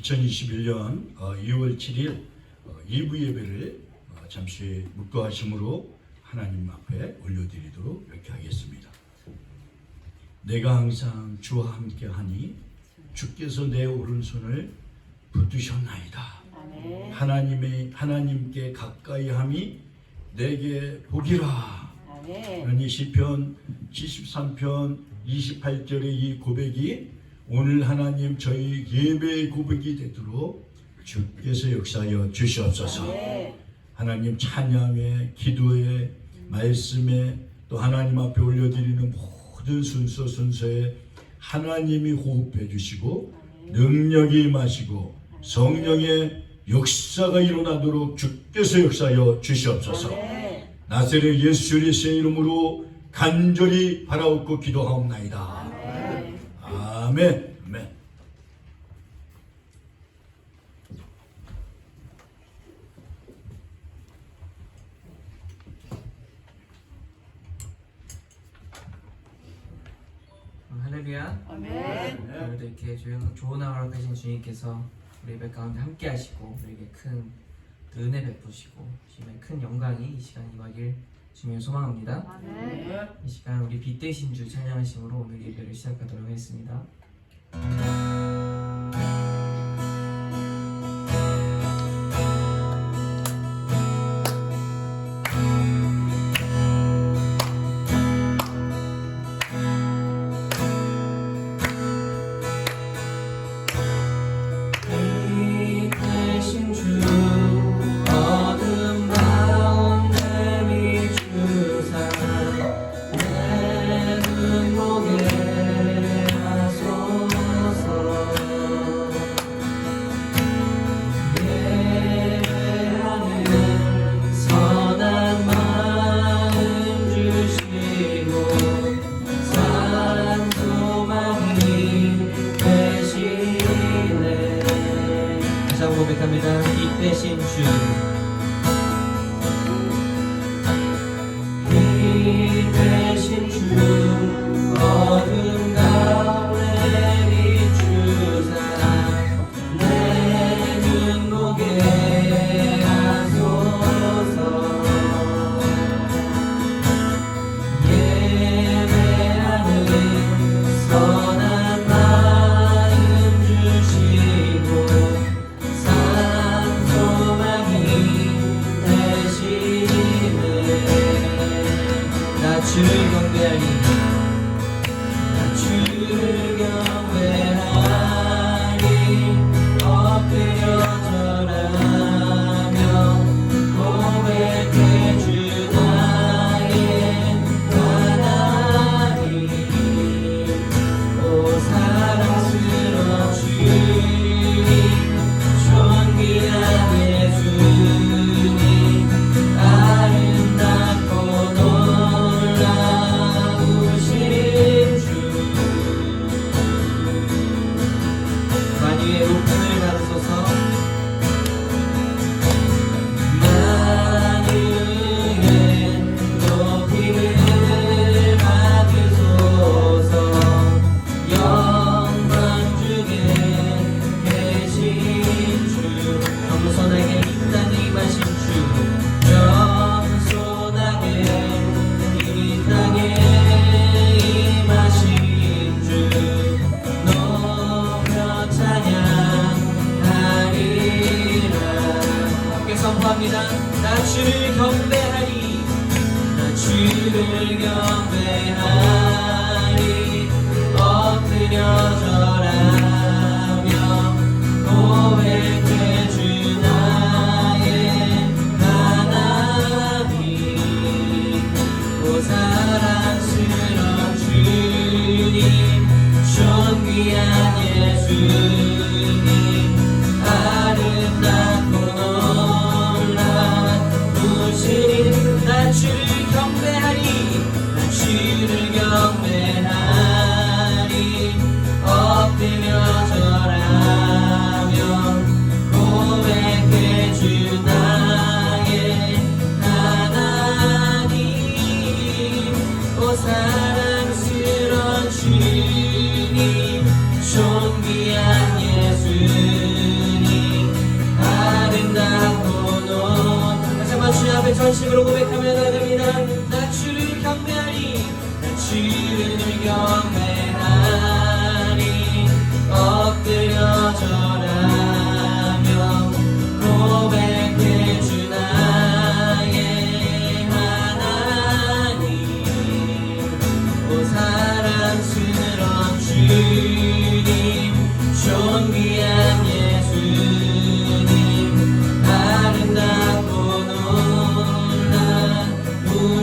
2021년 2월 7일 2부 예배를 잠시 묵도하심으로 하나님 앞에 올려드리도록 이렇게 하겠습니다. 내가 항상 주와 함께하니 주께서 내 오른손을 붙드셨나이다. 하나님께 가까이함이 내게 복이라. 이 시편 73편 28절의 이 고백이 오늘 하나님 저희 예배의 고백이 되도록 주께서 역사하여 주시옵소서. 하나님 찬양에, 기도에, 말씀에, 또 하나님 앞에 올려드리는 모든 순서에 하나님이 호흡해 주시고 능력이 임하시고 성령의 역사가 일어나도록 주께서 역사하여 주시옵소서. 나사렛 예수 그리스도의 이름으로 간절히 바라옵고 기도하옵나이다. 아멘. 아멘. 할렐루야. 아멘. 오늘도 이렇게 좋은 하루 되신 주님께서 우리 예배 가운데 함께 하시고 우리에게 큰 은혜 베푸시고 주님의 큰 영광이 이 시간 임하길 주님을 소망합니다. 아멘. 이 시간 우리 빛 대신 주 찬양하심으로 오늘 예배를 시작하도록 하겠습니다. 고백합니다. 빛 대신 주, 빛 대신 주, 어둠 가운데 비추사 내 눈목에 하소서. 예배하는 선한 마음 주시고 주를 경배하리. 나 주를 경배하리. 엎드려 절하며 고백해 주 나의 하나님. 오 사랑스러운 주님, 존귀한 예수님, 아름답고 나 주를 경배하리. 나 주를 경배하리. 엎드려 절하며 고백해 주 나의 하나님. 오 사랑스러운 주님, 존귀한 예수님, 아름답고 나 주를 경배하리. 나 주를 경배하리. 엎드려 절하며 고백해 주 나의 하나님. 오 사랑스러운 주님, 존귀한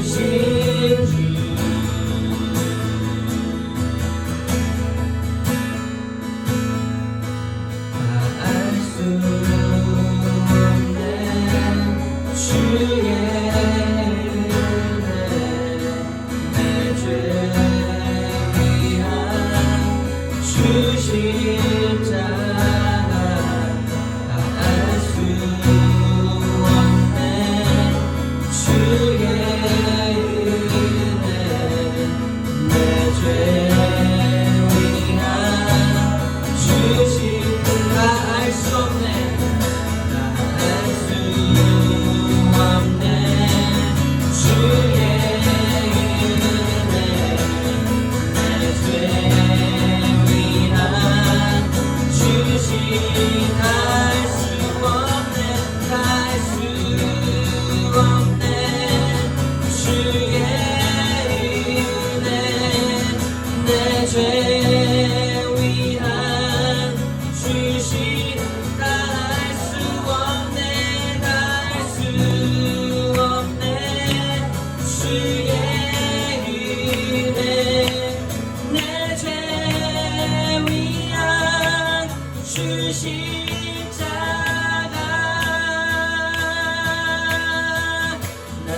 주신 주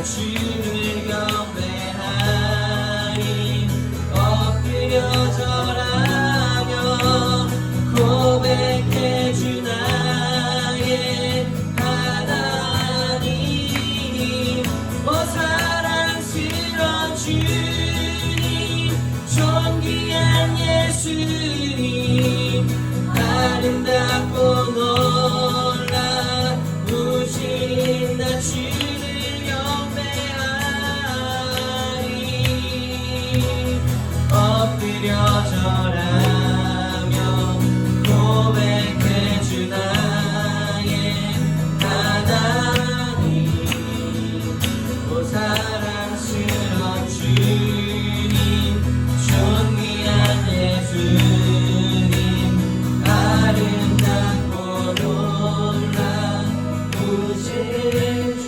주를 경배하리 엎드려 절하며 고백해 주 나의 하나님 오 사랑스러운 주님 존귀한 예수님 아름답고 놀라우신 나 주를 엎드려 절하며 고백해 주 나의 하나님 오 사랑스러운 주님 존귀한 예수님 아름답고 놀라우신 주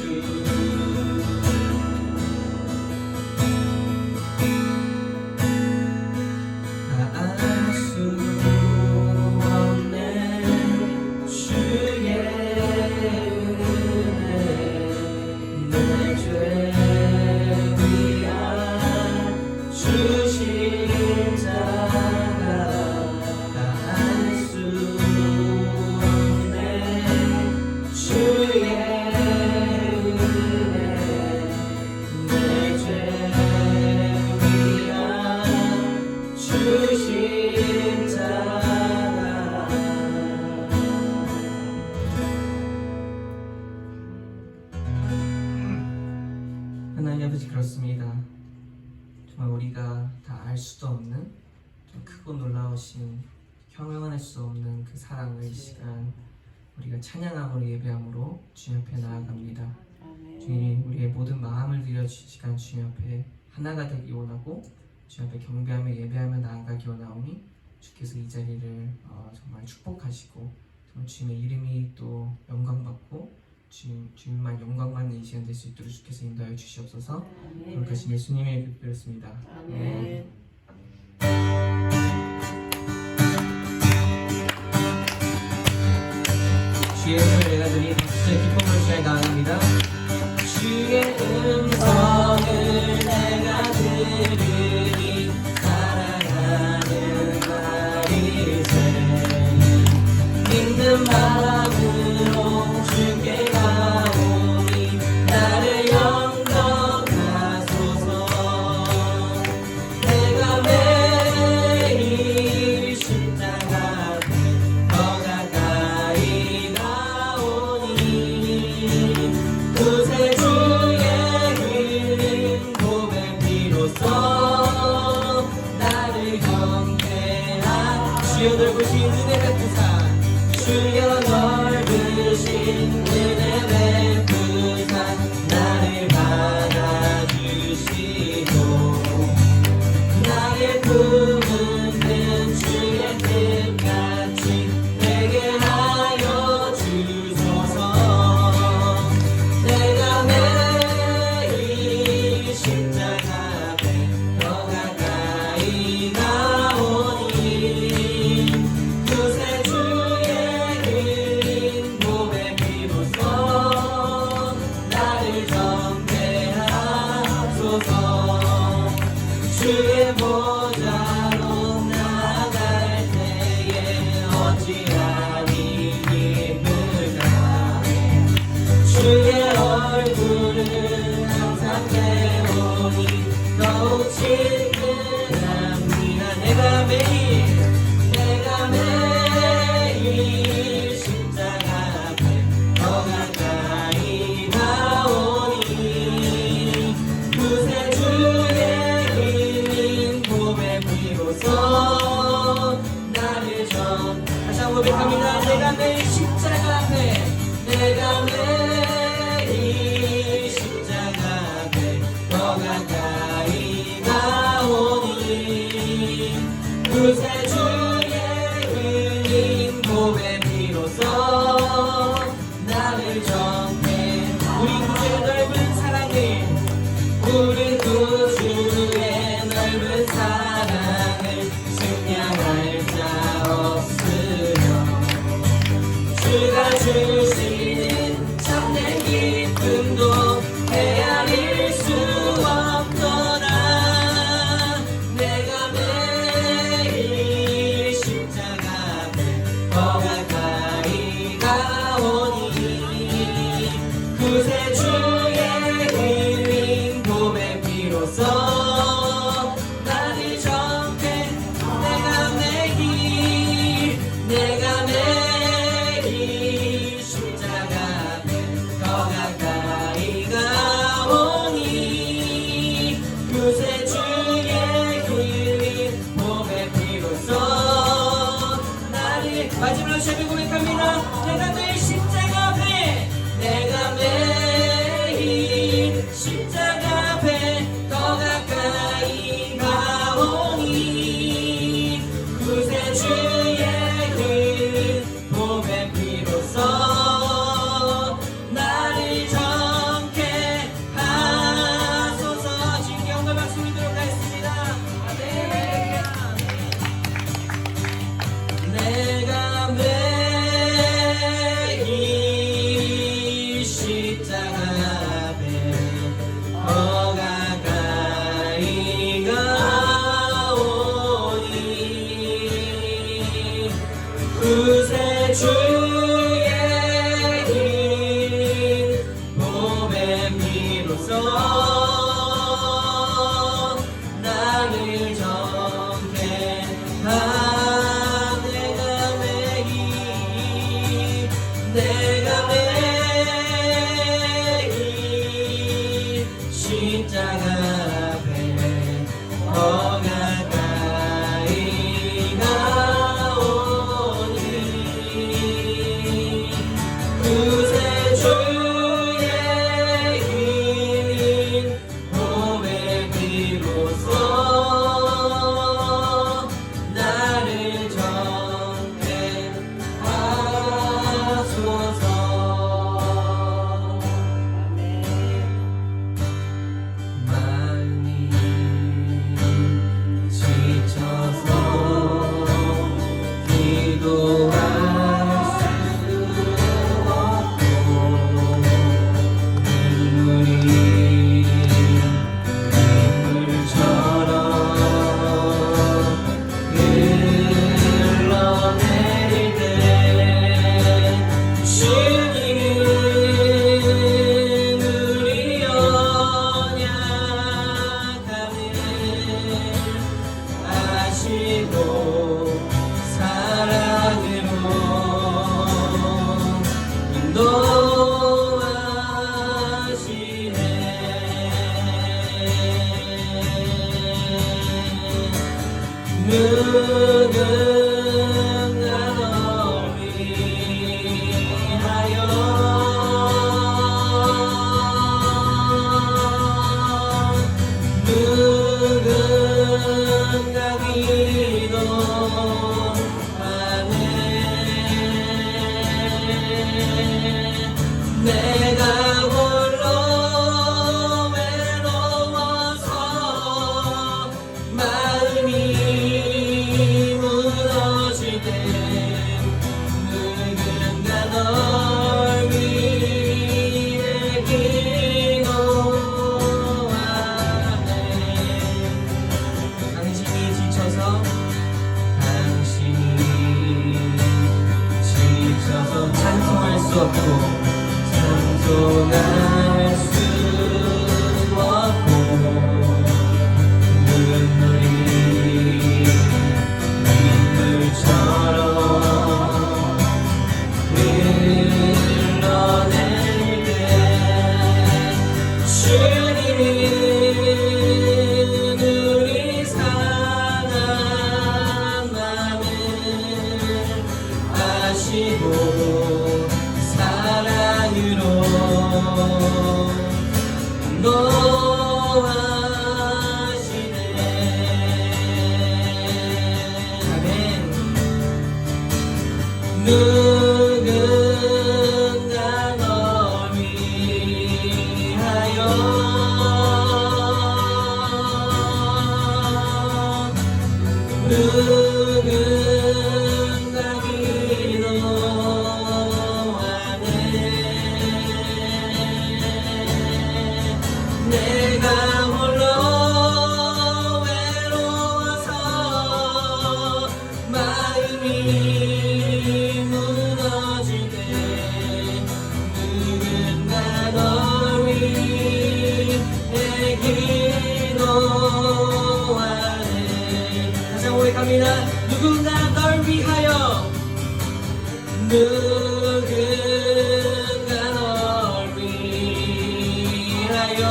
하나님 아버지 그렇습니다. 정말 우리가 다 알 수도 없는 좀 크고 놀라우신 형용할 수 없는 그 사랑을 이 시간 우리가 찬양함으로 예배함으로 주님 앞에 나아갑니다. 주님 우리의 모든 마음을 들여주신 시간 주님 앞에 하나가 되기 원하고 주님 앞에 경배하며 예배하며 나아가기 원하오니 주께서 이 자리를 정말 축복하시고 정말 주님의 이름이 또 영광받고 주님만 영광받는 이 시간 될 수 있도록 주께서 인도하여 주시옵소서. 거룩하신 예수님의 이름으로 드렸습니다. 아멘. 주의 음성을 내가 들이 주의 기쁨을 시간에 나아갑니다. 주의 음성을 내가 들으니 사랑하는 나이세 믿는 마음으로 주께 가오니 나를 영접하소서. 내가 매일 십자가 앞에 더 가까이 나오니 하소서. 주의 보좌로 나갈 때에 어찌하니 기쁘다. 주의 얼굴을 항상 배우니 더욱 친근합니다. 내가 매일 십자가 앞에 더 가까이 가오니 구세주의 길인 고백 비로소 나를 전 다시 한번 고백합니다. 내가 매일 십자가 앞에 십자가 앞에 더 가까이 가오니 구세주의 흘린 고백 비로소 나를 전해. 우리 구주의 넓은 사랑을, 우리 구주의 넓은 사랑을 승량할 자 없으며 주가 주시는 참된 기쁨도 헤아릴 수 없도다. 내가 매일 십자가 앞에 더 가까이 가오니 구세주의 흘린 고백 비로소 나를 전해. 내가 매일 십자가 앞에 더 가까이 가오니 구세주의 흘린 고백 비로소 나를. 마지막으로 제비 고백합니다. 내가 매일 십자가 앞에 더 가까이 가오니 구세주의 흘린 고백 비로소 나를 정케 하소서. 지금 영광 박수 드리도록 하겠습니다. 내가 매일 십자가 앞에 더 가까이 가오니 구세주의 흘린 고백 비로소 나를 정케 내가 매일 십자가 앞에 더 가까이 가오니 구세주의 흘린 고백 비로소 나를 정케 하소서. 마음이 지쳐서 기도할 수 없고 눈물이 눈물처럼 흘러내릴 때 주님은 우리 연약함을 아시고 사랑으로 인도하시네. 누군가 널 위하여 누군가 기도하네. 내가 홀로 외로워서 마음이 무너져 고백합니다. 누군가 널 위하여 누군가 널 위하여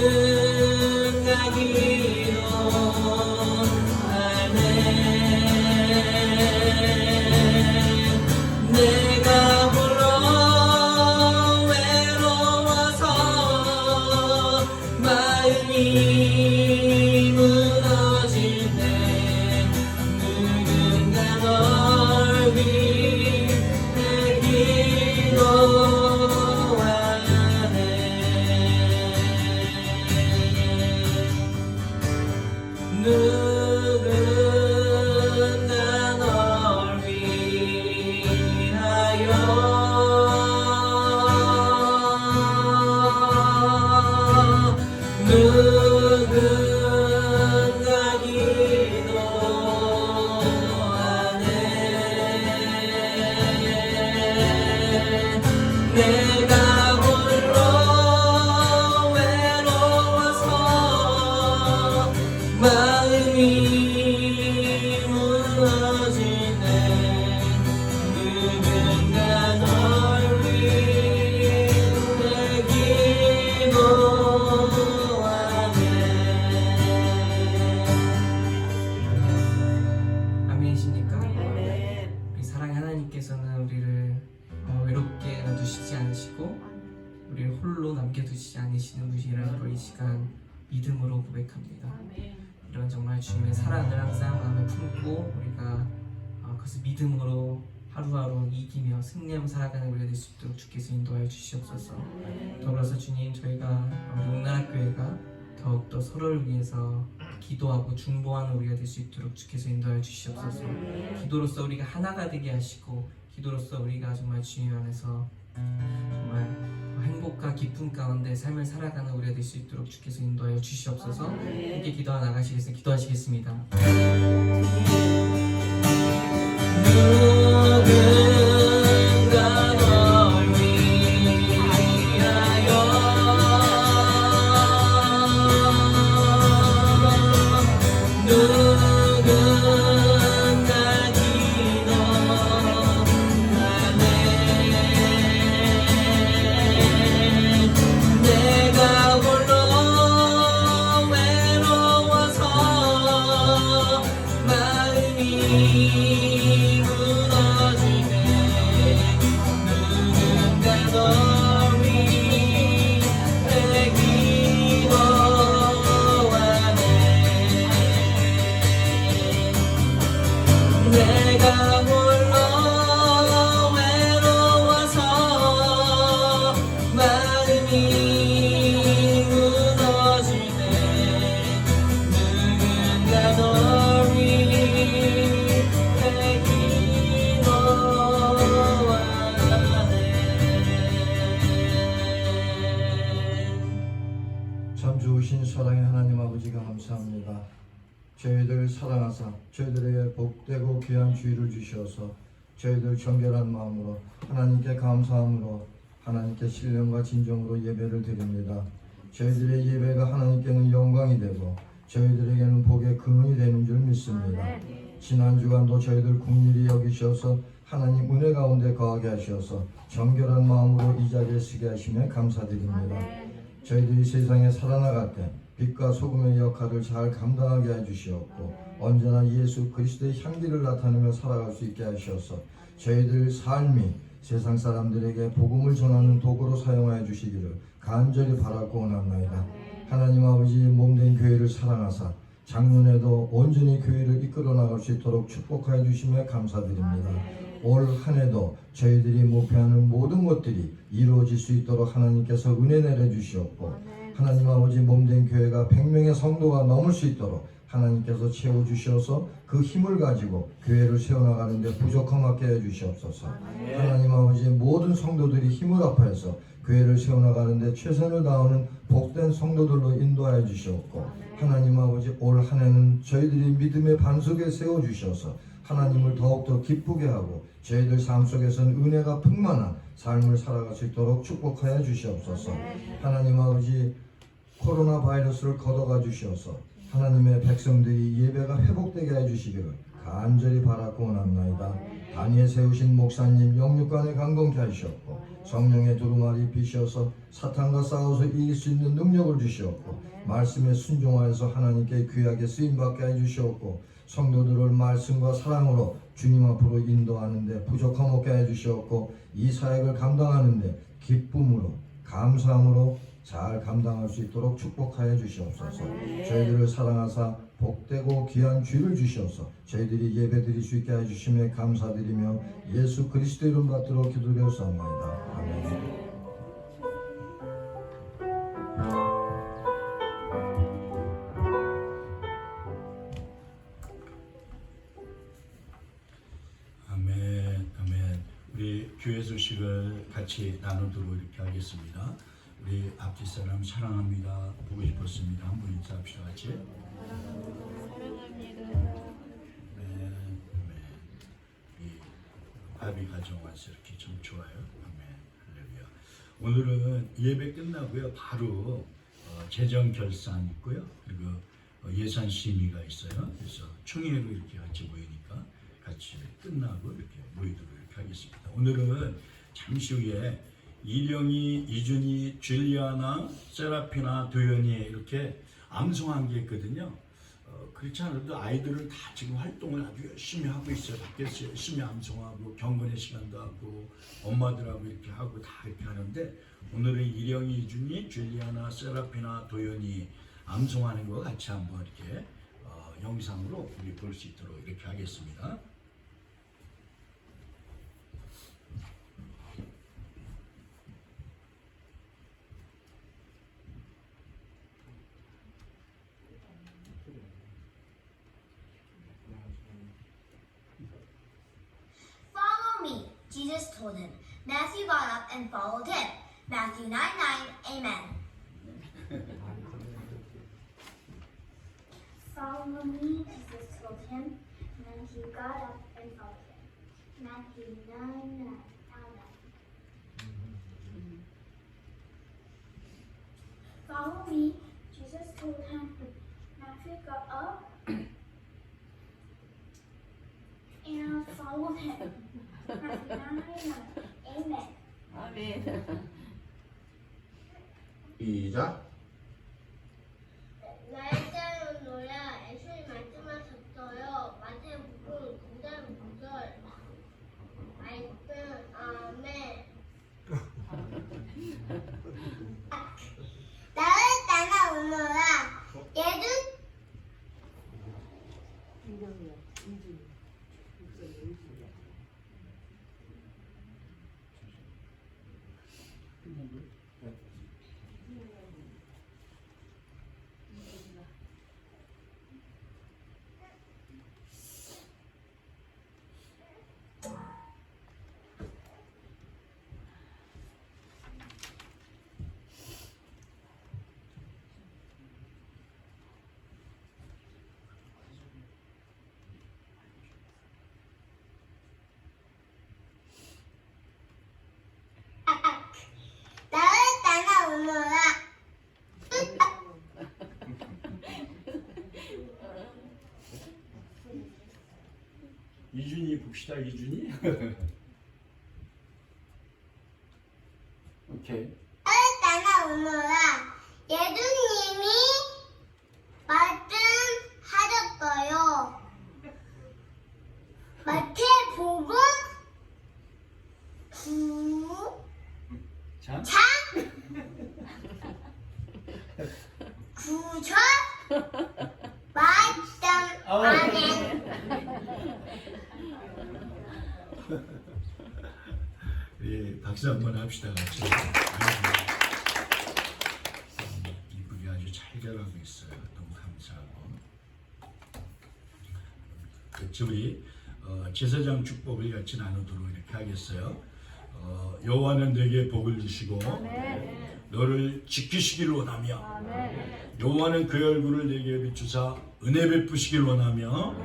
누군가 기도하네 내가 홀로 외로워서 마음이 무너질 때 누군가 널 위해 기도하네 누군가 널 위하여 누군가 기도하네 내가 홀로 외로워서 마음이 무너지네 누군가 널 위해 기도하네 아멘이십니까? 우리 사랑의 하나님께서는 우리를 외롭게 놔두시지 않으시고 우리를 홀로 남겨두시지 않으시는 분이라는 걸 이 시간 믿음으로 고백합니다. 이런 정말 주님의 사랑을 항상 마음에 품고 우리가 그것을 믿음으로 하루하루 이기며 승리하며 살아가는 우리가 될 수 있도록 주께서 인도하여 주시옵소서. 더불어서 주님 저희가 우리 용나라교회가 더욱더 서로를 위해서 기도하고 중보하는 우리가 될 수 있도록 주께서 인도하여 주시옵소서. 기도로서 우리가 하나가 되게 하시고 기도로서 우리가 정말 주님 안에서 정말 행복과 기쁨 가운데 삶을 살아가는 우리가 될 수 있도록 주께서 인도하여 주시옵소서. 함께 기도하 나가시겠습니다. 기도하시겠습니다. 누군가 널 위하여 누군가 기도하네 내가 홀로 외로워서 마음이 무너지네 누군가 널 위해 기도하네 내가 홀로 외로워서 마음이 무너지네 누군가 널 위해 기도하네 참 좋으신 사랑의 하나님 아버지 감사합니다. 저희들 사랑하사 저희들에게 복되고 귀한 주의를 주셔서 저희들 정결한 마음으로 하나님께 감사함으로 하나님께 신령과 진정으로 예배를 드립니다. 저희들의 예배가 하나님께는 영광이 되고 저희들에게는 복의 근원이 되는 줄 믿습니다. 지난 주간도 저희들 긍휼히 여기셔서 하나님 은혜 가운데 거하게 하셔서 정결한 마음으로 이 자리에 서게 하시며 감사드립니다. 저희들이 세상에 살아나갈 때 빛과 소금의 역할을 잘 감당하게 해주시옵고 언제나 예수 그리스도의 향기를 나타내며 살아갈 수 있게 하셔서 저희들 삶이 세상 사람들에게 복음을 전하는 도구로 사용하여 주시기를 간절히 바라고 원합나이다. 하나님 아버지 몸된 교회를 사랑하사 작년에도 온전히 교회를 이끌어 나갈 수 있도록 축복하여 주시며 감사드립니다. 올 한 해도 저희들이 목표하는 모든 것들이 이루어질 수 있도록 하나님께서 은혜 내려주시옵고 하나님 아버지 몸된 교회가 100명의 성도가 넘을 수 있도록 하나님께서 채워주셔서 그 힘을 가지고 교회를 세워나가는 데 부족함 없게 해주시옵소서. 하나님 아버지 모든 성도들이 힘을 합해서 교회를 세워나가는 데 최선을 다하는 복된 성도들로 인도하여 주시옵고 하나님 아버지 올 한 해는 저희들이 믿음의 반석에 세워주셔서 하나님을 더욱더 기쁘게 하고 저희들 삶 속에서는 은혜가 풍만한 삶을 살아갈 수 있도록 축복하여 주시옵소서. 하나님 아버지, 코로나 바이러스를 걷어가 주시어서 하나님의 백성들이 예배가 회복되게 해주시기를 간절히 바라고 원합나이다. 단위에 세우신 목사님 영육간에 강건케 하시옵고 성령의 두루마리 비셔서 사탄과 싸워서 이길 수 있는 능력을 주시옵고 말씀에 순종하여서 하나님께 귀하게 쓰임받게 해주시옵고 성도들을 말씀과 사랑으로 주님 앞으로 인도하는데 부족함 없게 해주시옵고 이 사역을 감당하는데 기쁨으로 감사함으로 잘 감당할 수 있도록 축복하여 주시옵소서. 저희들을 사랑하사 복되고 귀한 주를 주시옵소서. 저희들이 예배드릴 수 있게 해주심에 감사드리며 예수 그리스도 이름 받들어 기도드렸사옵나이다. 아멘. 아멘, 아멘. 우리 교회 소식을 같이 나누도록 이렇게 하겠습니다. 우리 앞뒤 사람 사랑합니다. 보고 싶었습니다. 한번 인사합시다. 같이. 사랑합니다. 네, 아멘. 이 밥이 가정 와서 이렇게 좀 좋아요. 아멘. 할렐루야. 오늘은 예배 끝나고요. 바로 재정 결산 있고요. 그리고 예산 심의가 있어요. 그래서 총회로 이렇게 같이 모이니까 같이 끝나고 이렇게 모이도록 이렇게 하겠습니다. 오늘은 잠시 후에 이령이, 이준이, 줄리아나, 세라피나, 도연이 이렇게 암송한 게 있거든요. 그렇지 않아도 아이들은 다 지금 활동을 아주 열심히 하고 있어요. 밖에서 열심히 암송하고 경건의 시간도 하고 엄마들하고 이렇게 하고 다 이렇게 하는데 오늘은 이령이, 이준이, 줄리아나, 세라피나, 도연이 암송하는 거 같이 한번 이렇게 영상으로 우리 볼 수 있도록 이렇게 하겠습니다. Follow me, Jesus told him. Matthew got up and followed him. Matthew 9:9, Amen. Follow me, Jesus told him. Matthew got up and followed him. Matthew 9:9. Amen. Follow me, Jesus told him. Matthew got up and followed him. Matthew 9:9. Amen. 아멘. 시작. 날짜는 노야 예수님 말씀하셨어요. 마태복음 9장 9절 말씀 아멘. 나를 따라오너라. 얘도 나를 따라오너라. 이준이 봅시다. 이준이. 오케이. 나를 따라오너라. 예수님이 말씀하셨어요. 마태복음 9장 자. 9절 말씀 아멘. 예, 박수 한번 합시다. 같이. 이쁘게 아주 잘 자라고 있어요. 너무 감사하고. 그치, 우리 제사장 축복을 같이 나누도록 이렇게 하겠어요. 여호와는 내게 복을 주시고 너를 지키시기를 원하며 여호와는 그의 얼굴을 내게 비추사 은혜 베푸시기를 원하며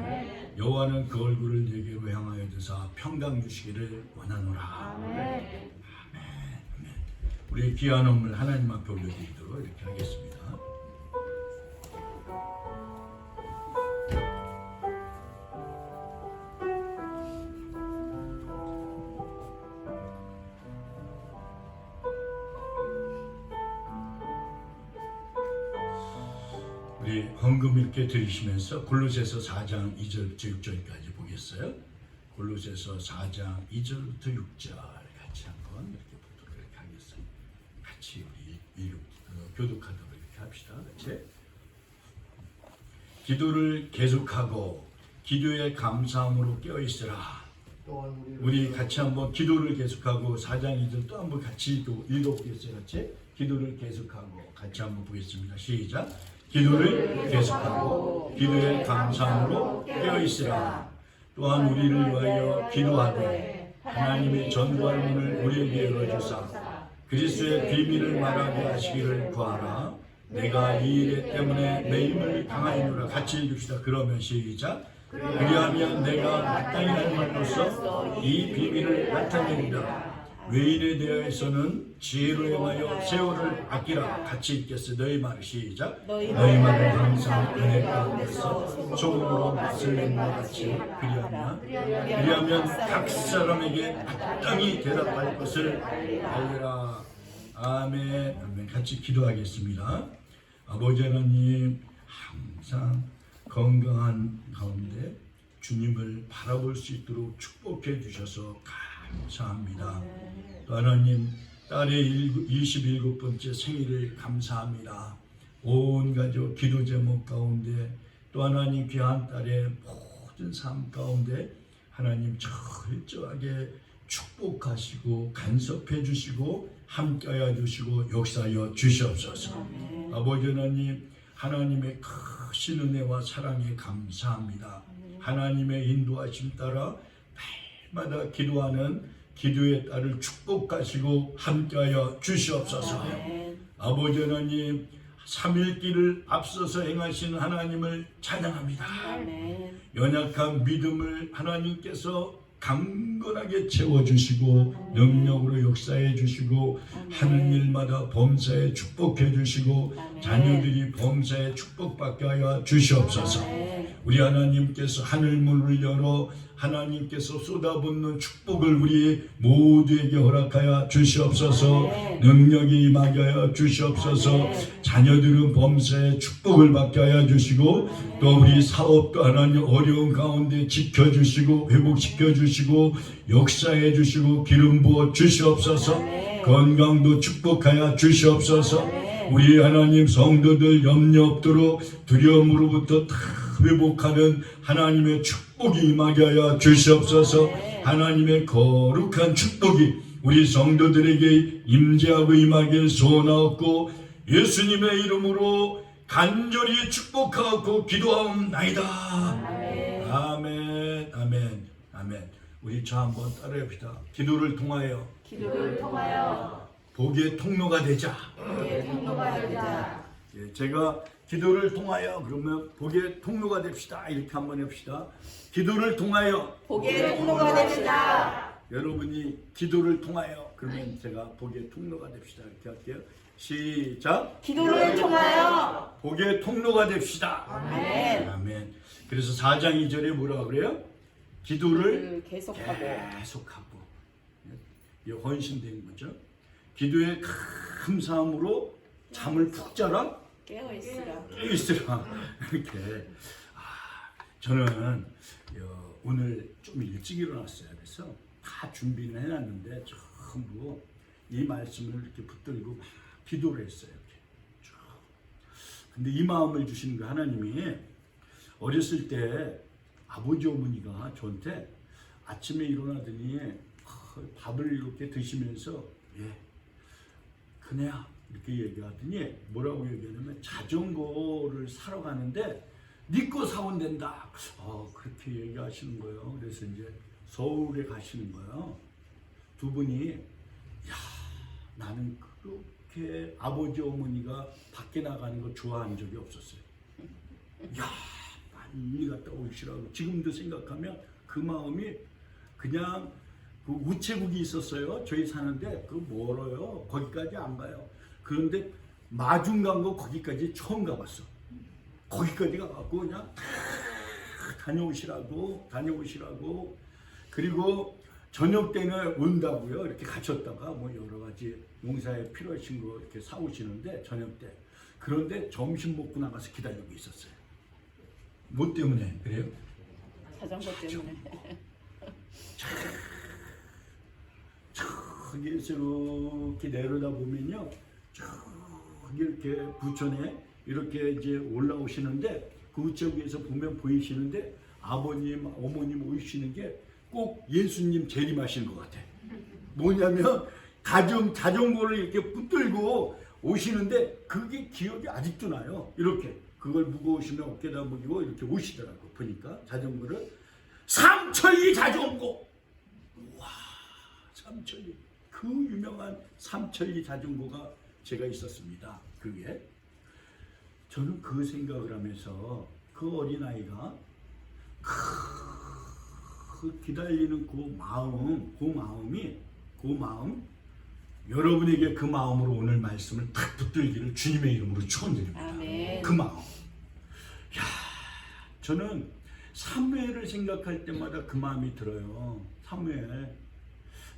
여호와는 그 얼굴을 내게로 향하여 드사 평강 주시기를 원하노라. 아멘. 우리 귀한 헌물 하나님 앞에 올려드리도록 이렇게 하겠습니다. 우리 헌금 이렇게 드리시면서 골로새서 4장 2절부터 6절까지 보겠어요. 골로새서 4장 2절부터 6절 같이 한번 이렇게 보도록 이렇게 하겠습니다. 같이 우리 교독하도록 이렇게 합시다. 같이. 기도를 계속하고 기도에 감사함으로 깨어있으라. 우리 같이 한번 기도를 계속하고 4장 2절 또 한번 같이 읽어보겠어요. 같이. 기도를 계속하고 같이 한번 보겠습니다. 시작. 기도를 계속하고 기도에 감사함으로 깨어있으라. 또한 우리를 위하여 기도하되 하나님의 전부할 문을 우리에게 열어주사 그리스도의 비밀을 말하게 하시기를 구하라. 내가 이 일 때문에 내 힘을 당하였노라. 같이 읽읍시다. 그러면 시작. 그리하면 내가 마땅히 할 말로써 이 비밀을 나타내리라. 외인에 대하여서는 지혜로 행하여 세월을 아끼라. 같이 읽겠어요. 너희 말을 시작. 너희 말을 항상 은혜 가운데서 소금으로 맛을 낸 것 같이 그리하면 각 사람에게 마땅히 대답할 것을 알리라. 아멘. 아멘. 같이 기도하겠습니다. 아버지 하나님, 항상 건강한 가운데 주님을 바라볼 수 있도록 축복해 주셔서 감사합니다. 또 하나님, 딸의 27번째 생일을 감사합니다. 온 가족 기도 제목 가운데 또 하나님 귀한 딸의 모든 삶 가운데 하나님 철저하게 축복하시고 간섭해 주시고 함께하여 주시고 역사하여 주시옵소서. 아버지 하나님, 하나님의 크신 은혜와 사랑에 감사합니다. 하나님의 인도하심 따라 날마다 기도하는 기도의 딸을 축복하시고 함께하여 주시옵소서. 아버지 하나님, 3일길을 앞서서 행하신 하나님을 찬양합니다. 연약한 믿음을 하나님께서 강건하게 채워주시고 능력으로 역사해 주시고 하는 일마다 범사에 축복해 주시고 자녀들이 범사에 축복받게 하여 주시옵소서. 우리 하나님께서 하늘문을 열어 하나님께서 쏟아붓는 축복을 우리 모두에게 허락하여 주시옵소서. 능력이 임하게 하여 주시옵소서. 자녀들은 범사에 축복을 받게 하여 주시고 또 우리 사업도 하나님 어려운 가운데 지켜주시고 회복시켜주시고 역사해 주시고 기름 부어 주시옵소서. 건강도 축복하여 주시옵소서. 우리 하나님 성도들 염려 없도록 두려움으로부터 다 회복하는 하나님의 축복이 임하게 하여 주시옵소서. 하나님의 거룩한 축복이 우리 성도들에게 임재하고 임하길 소원하옵고 예수님의 이름으로 간절히 축복하고 기도하옵나이다. 아멘. 아멘. 아멘. 우리 저 한번 따라합시다. 기도를 통하여 복의 통로가 되자. 예, 제가 기도를 통하여 그러면 복의 통로가 됩시다. 이렇게 한번 해봅시다. 기도를 통하여 복의 통로가 됩시다. 여러분이 기도를 통하여 그러면 제가 복의 통로가 됩시다. 이렇게 할게요. 시작. 기도를 통하여 복의 통로가 됩시다. 아멘. 아멘. 그래서 4장 2절에 뭐라고 그래요? 기도를 계속하고 이 헌신된 거죠. 기도에 감사함으로 잠을 푹 자라 깨어있으라. 이렇게 저는 오늘 좀 일찍 일어났어요. 그래서 다 준비는 해놨는데 전부 이 말씀을 이렇게 붙들고 막 기도를 했어요. 이렇게 쭉. 근데 이 마음을 주시는 거 하나님이 어렸을 때 아버지 어머니가 저한테 아침에 일어나더니 밥을 이렇게 드시면서 그네야 이렇게 얘기하더니 뭐라고 얘기하냐면 자전거를 사러 가는데 네 거 사온댄다. 그렇게 얘기하시는 거예요. 그래서 이제 서울에 가시는 거예요. 두 분이 나는 그렇게 아버지 어머니가 밖에 나가는 거 좋아한 적이 없었어요. 빨리 갔다 오시라고. 지금도 생각하면 그 마음이 그냥 그 우체국이 있었어요. 저희 사는데 그 멀어요. 거기까지 안 가요. 그런데 마중 간 거 거기까지 처음 가봤어. 거기까지 가갖고 그냥 다녀오시라고. 그리고 저녁 때는 온다고요. 이렇게 갇혔다가 뭐 여러 가지 용사에 필요하신 거 이렇게 사오시는데 저녁 때. 그런데 점심 먹고 나가서 기다리고 있었어요. 뭐 때문에 그래요? 자전거 때문에. 저기에서 이렇게 내려다 보면요, 저기 이렇게 부천에 이렇게 이제 올라오시는데 그 우체국에서 보면 보이시는데 아버님, 어머님 오시는 게 꼭 예수님 재림하시는 것 같아. 뭐냐면 자전거를 이렇게 붙들고 오시는데 그게 기억이 아직도 나요. 이렇게 그걸 무거우시면 어깨다 무기고 이렇게 오시더라고. 보니까 자전거를 삼천리 자전거. 와, 삼천리. 그 유명한 삼천리 자전거가 제가 있었습니다. 그게 저는 그 생각을 하면서 그 어린아이가 그 기다리는 그 마음 여러분에게 그 마음으로 오늘 말씀을 딱 붙들기를 주님의 이름으로 축원드립니다. 아멘. 그 마음. 야, 저는 사무엘을 생각할 때마다 그 마음이 들어요. 사무엘.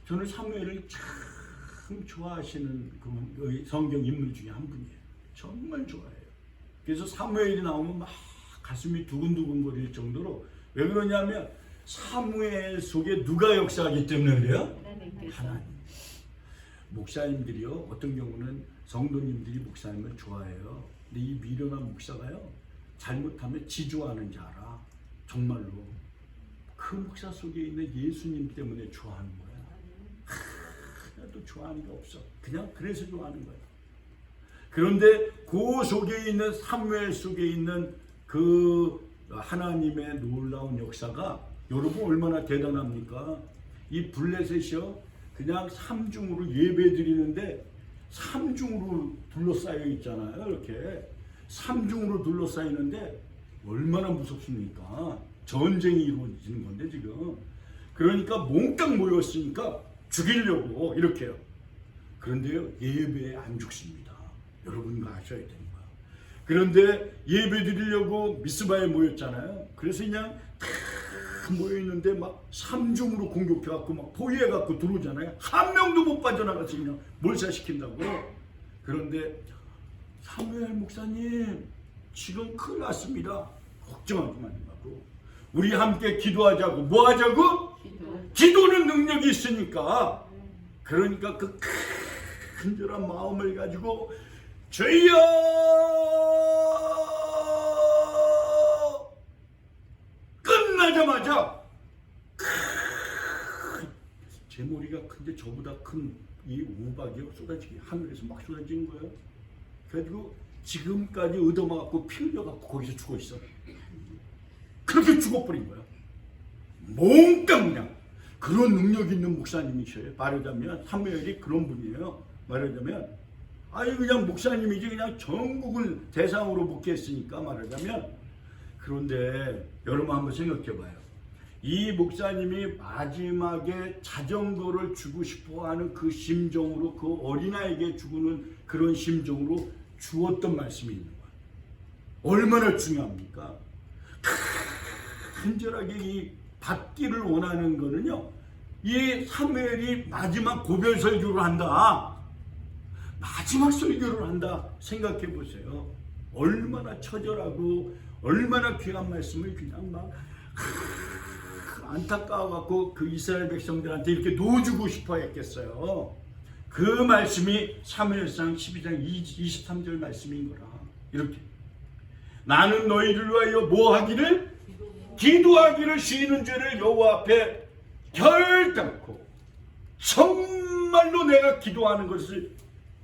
저는 사무엘을 참 좋아하시는 그 성경 인물 중에 한 분이에요. 정말 좋아해요. 그래서 사무엘이 나오면 막 가슴이 두근두근 거릴 정도로. 왜 그러냐면 사무엘 속에 누가 역사하기 때문에 그래요? 하나님. 목사님들이요, 어떤 경우는 성도님들이 목사님을 좋아해요. 근데 이 미련한 목사가요, 잘못하면 지조하는 줄 알아. 정말로. 그 목사 속에 있는 예수님 때문에 좋아하는 거야. 하나도 좋아하는 게 없어. 그냥 그래서 좋아하는 거야. 그런데 그 속에 있는 사무엘 속에 있는 그 하나님의 놀라운 역사가 여러분 얼마나 대단합니까? 이 블레셋이요, 그냥 삼중으로 예배 드리는데 삼중으로 둘러싸여 있잖아요. 이렇게 삼중으로 둘러싸이는데 얼마나 무섭습니까? 전쟁이 이루어지는 건데 지금. 그러니까 몽땅 모였으니까 죽이려고 이렇게요. 그런데요, 예배에 안 죽습니다. 여러분과 아셔야 되는 거야. 그런데 예배 드리려고 미스바에 모였잖아요. 그래서 그냥 다 모여있는데 막 삼중으로 공격해갖고 막 포위해갖고 들어오잖아요. 한 명도 못 빠져나가서 그냥 몰살시킨다고. 그런데 사무엘 목사님, 지금 큰일 났습니다. 걱정하지 말라고. 우리 함께 기도하자고. 뭐 하자고? 기도는 능력이 있으니까. 그러니까 그 간절한 마음을 가지고 주여, 끝나자마자 제 머리가 큰데 저보다 큰 이 우박이 쏟아지게 하늘에서 막 쏟아지는 거예요. 그래가지고 지금까지 얻어맞고 피 흘려갖고 거기서 죽어 있어. 그렇게 죽어버린 거야. 몽땅 그냥. 그런 능력 있는 목사님이셔요. 말하자면 사무엘이 그런 분이에요. 말하자면 아니 그냥 목사님이지 그냥 전국을 대상으로 목회했으니까 말하자면. 그런데 여러분 한번 생각해봐요. 이 목사님이 마지막에 자전거를 주고 싶어하는 그 심정으로, 그 어린아이에게 주는 그런 심정으로 주었던 말씀이 있는 거야. 얼마나 중요합니까? 간절하게 이 받기를 원하는 거는요, 이 사무엘이 마지막 고별 설교를 한다, 마지막 설교를 한다 생각해 보세요. 얼마나 처절하고 얼마나 귀한 말씀을 그냥 막 안타까워갖고 그 이스라엘 백성들한테 이렇게 놓아주고 싶어 했겠어요. 그 말씀이 사무엘상 12장 23절 말씀인 거라. 이렇게 나는 너희를 위하여 뭐 하기를? 기도하기를 쉬는 죄를 여호와 앞에 결단코, 정말로 내가 기도하는 것을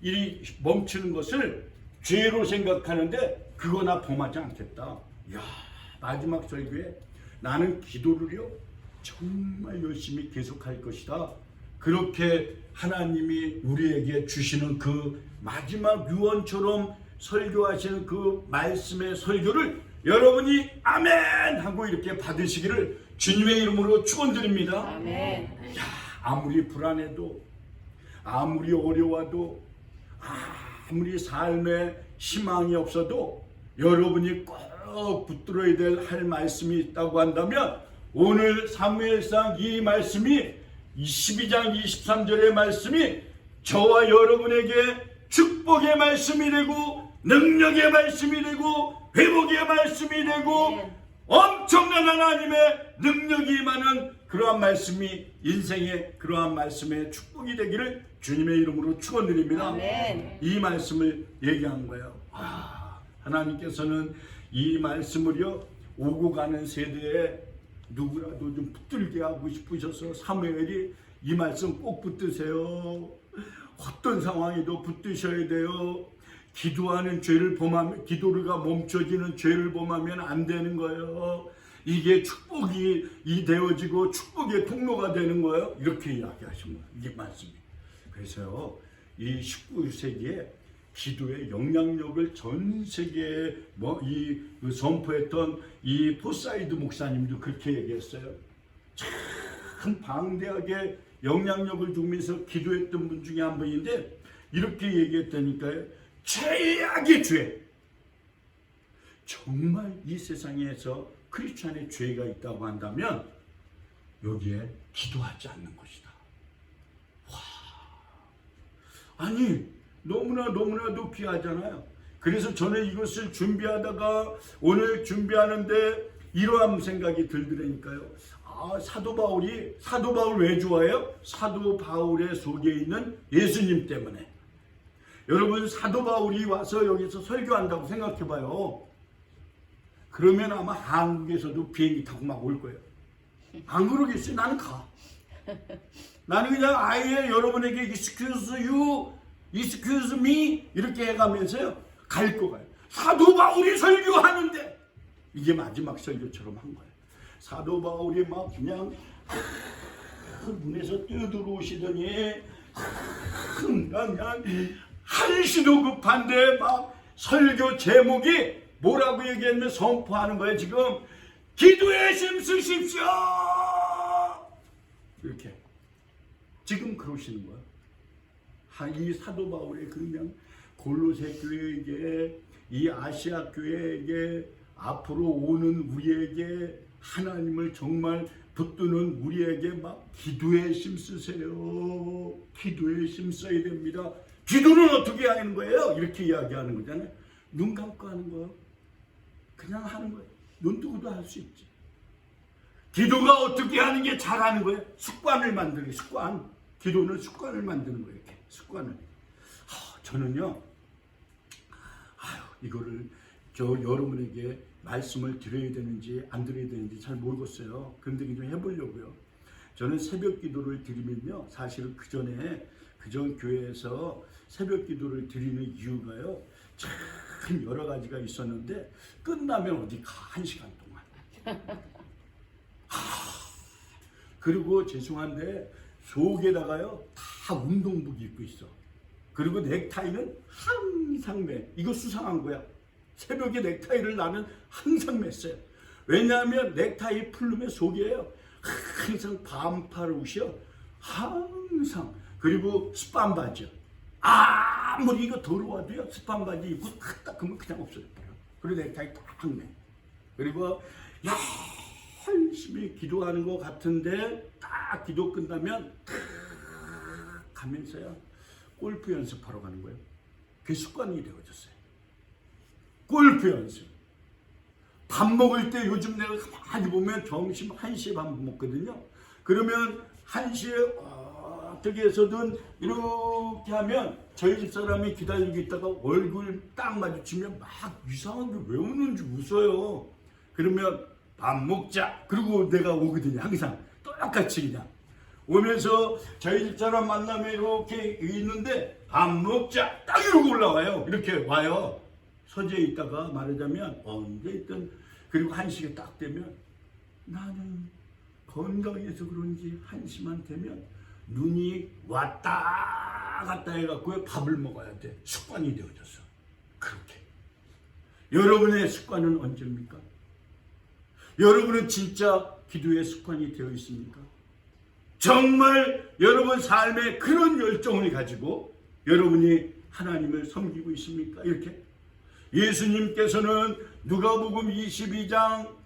이리 멈추는 것을 죄로 생각하는데 그거나 범하지 않겠다. 이야, 마지막 설교에 나는 기도를요 정말 열심히 계속할 것이다. 그렇게 하나님이 우리에게 주시는 그 마지막 유언처럼 설교하시는 그 말씀의 설교를 여러분이 아멘 하고 이렇게 받으시기를 주님의 이름으로 축원드립니다. 아멘. 아무리 불안해도, 아무리 어려워도, 아무리 삶에 희망이 없어도 여러분이 꼭 붙들어야 될 할 말씀이 있다고 한다면 오늘 사무엘상 이 말씀이 12장 23절의 말씀이 저와 여러분에게 축복의 말씀이 되고 능력의 말씀이 되고 회복의 말씀이 되고 엄청난 하나님의 능력이 임하는 그러한 말씀이 인생의 그러한 말씀의 축복이 되기를 주님의 이름으로 축원드립니다. 아멘. 이 말씀을 얘기한 거예요. 하나님께서는 이 말씀을요 오고 가는 세대에 누구라도 좀 붙들게 하고 싶으셔서 사무엘이 이 말씀 꼭 붙드세요. 어떤 상황에도 붙드셔야 돼요. 기도하는 죄를 범하면, 기도가 멈춰지는 죄를 범하면 안 되는 거예요. 이게 축복이 되어지고 축복의 통로가 되는 거예요. 이렇게 이야기하신 거예요. 이게 말씀이. 그래서요, 이 19세기에 기도의 영향력을 전 세계에 선포했던 이 포사이드 목사님도 그렇게 얘기했어요. 참 방대하게 영향력을 주면서 기도했던 분 중에 한 분인데 이렇게 얘기했다니까요. 최악의 죄. 정말 이 세상에서 크리스찬의 죄가 있다고 한다면 여기에 기도하지 않는 것이다. 아니 너무나도 귀하잖아요. 그래서 저는 이것을 준비하다가 오늘 준비하는데 이러한 생각이 들더라니까요. 사도 바울 왜 좋아해요? 사도 바울의 속에 있는 예수님 때문에. 여러분 사도 바울이 와서 여기서 설교한다고 생각해봐요. 그러면 아마 한국에서도 비행기 타고 막 올 거예요. 안 그러겠어요? 나는 가. 나는 그냥 아예 여러분에게 excuse you, excuse me 이렇게 해가면서요 갈 거예요. 사도 바울이 설교하는데 이게 마지막 설교처럼 한 거예요. 사도 바울이 막 그냥 문에서 뛰어들어오시더니 그냥 한시도 급한데 막 설교 제목이 뭐라고 얘기했는데 선포하는 거예요. 지금 기도에 힘쓰십시오 이렇게 지금 그러시는 거예요. 이 사도 바울의 그냥 골로새 교회에게 이 아시아 교회에게 앞으로 오는 우리에게 하나님을 정말 붙드는 우리에게 막 기도에 힘쓰세요. 기도에 힘써야 됩니다. 기도는 어떻게 하는 거예요? 이렇게 이야기하는 거잖아요. 눈 감고 하는 거예요. 그냥 하는 거예요. 눈 뜨고도 할 수 있지. 기도가 어떻게 하는 게 잘하는 거예요? 습관을 만드는 습관. 기도는 습관을 만드는 거예요. 이렇게 습관을. 저는요. 이거를 여러분에게 말씀을 드려야 되는지 안 드려야 되는지 잘 모르겠어요. 그런데 좀 해보려고요. 저는 새벽 기도를 드리면요. 사실은 그전 교회에서 새벽 기도를 드리는 이유가요. 참 여러 가지가 있었는데 끝나면 어디 가 1시간 동안. 그리고 죄송한데 속에다가요 다 운동복 입고 있어. 그리고 넥타이는 항상 매. 이거 수상한 거야. 새벽에 넥타이를 나는 항상 맸어요. 왜냐하면 넥타이 풀르면 속이에요. 항상 반팔 옷이요. 항상. 그리고 스판 바지요. 아무리 이거 더러워도요. 스판 바지 입고 딱 닦으면 그냥 없어져버려. 그리고 넥타이 딱 매. 그리고 열심히 기도하는 것 같은데 딱 기도 끝나면 딱 가면서요. 골프 연습하러 가는 거예요. 그게 습관이 되어졌어요. 골프 연습. 밥 먹을 때 요즘 내가 가만히 보면 점심 1시에 밥 먹거든요. 그러면 1시에 어떻게 해서든 이렇게 하면 저희 집 사람이 기다리고 있다가 얼굴 딱 마주치면 막 이상하게 왜 웃는지 웃어요. 그러면 밥 먹자. 그리고 내가 오거든요. 항상 똑같이 그냥. 오면서 저희 집 사람 만나면 이렇게 있는데 밥 먹자. 딱 이러고 올라와요. 이렇게 와요. 서재에 있다가 말하자면 언제 있든 그리고 1시가 딱 되면 나는 건강해서 그런지 1시만 되면 눈이 왔다 갔다 해갖고 밥을 먹어야 돼. 습관이 되어졌어. 그렇게. 여러분의 습관은 언제입니까? 여러분은 진짜 기도의 습관이 되어 있습니까? 정말 여러분 삶에 그런 열정을 가지고 여러분이 하나님을 섬기고 있습니까? 이렇게 예수님께서는 누가복음 22장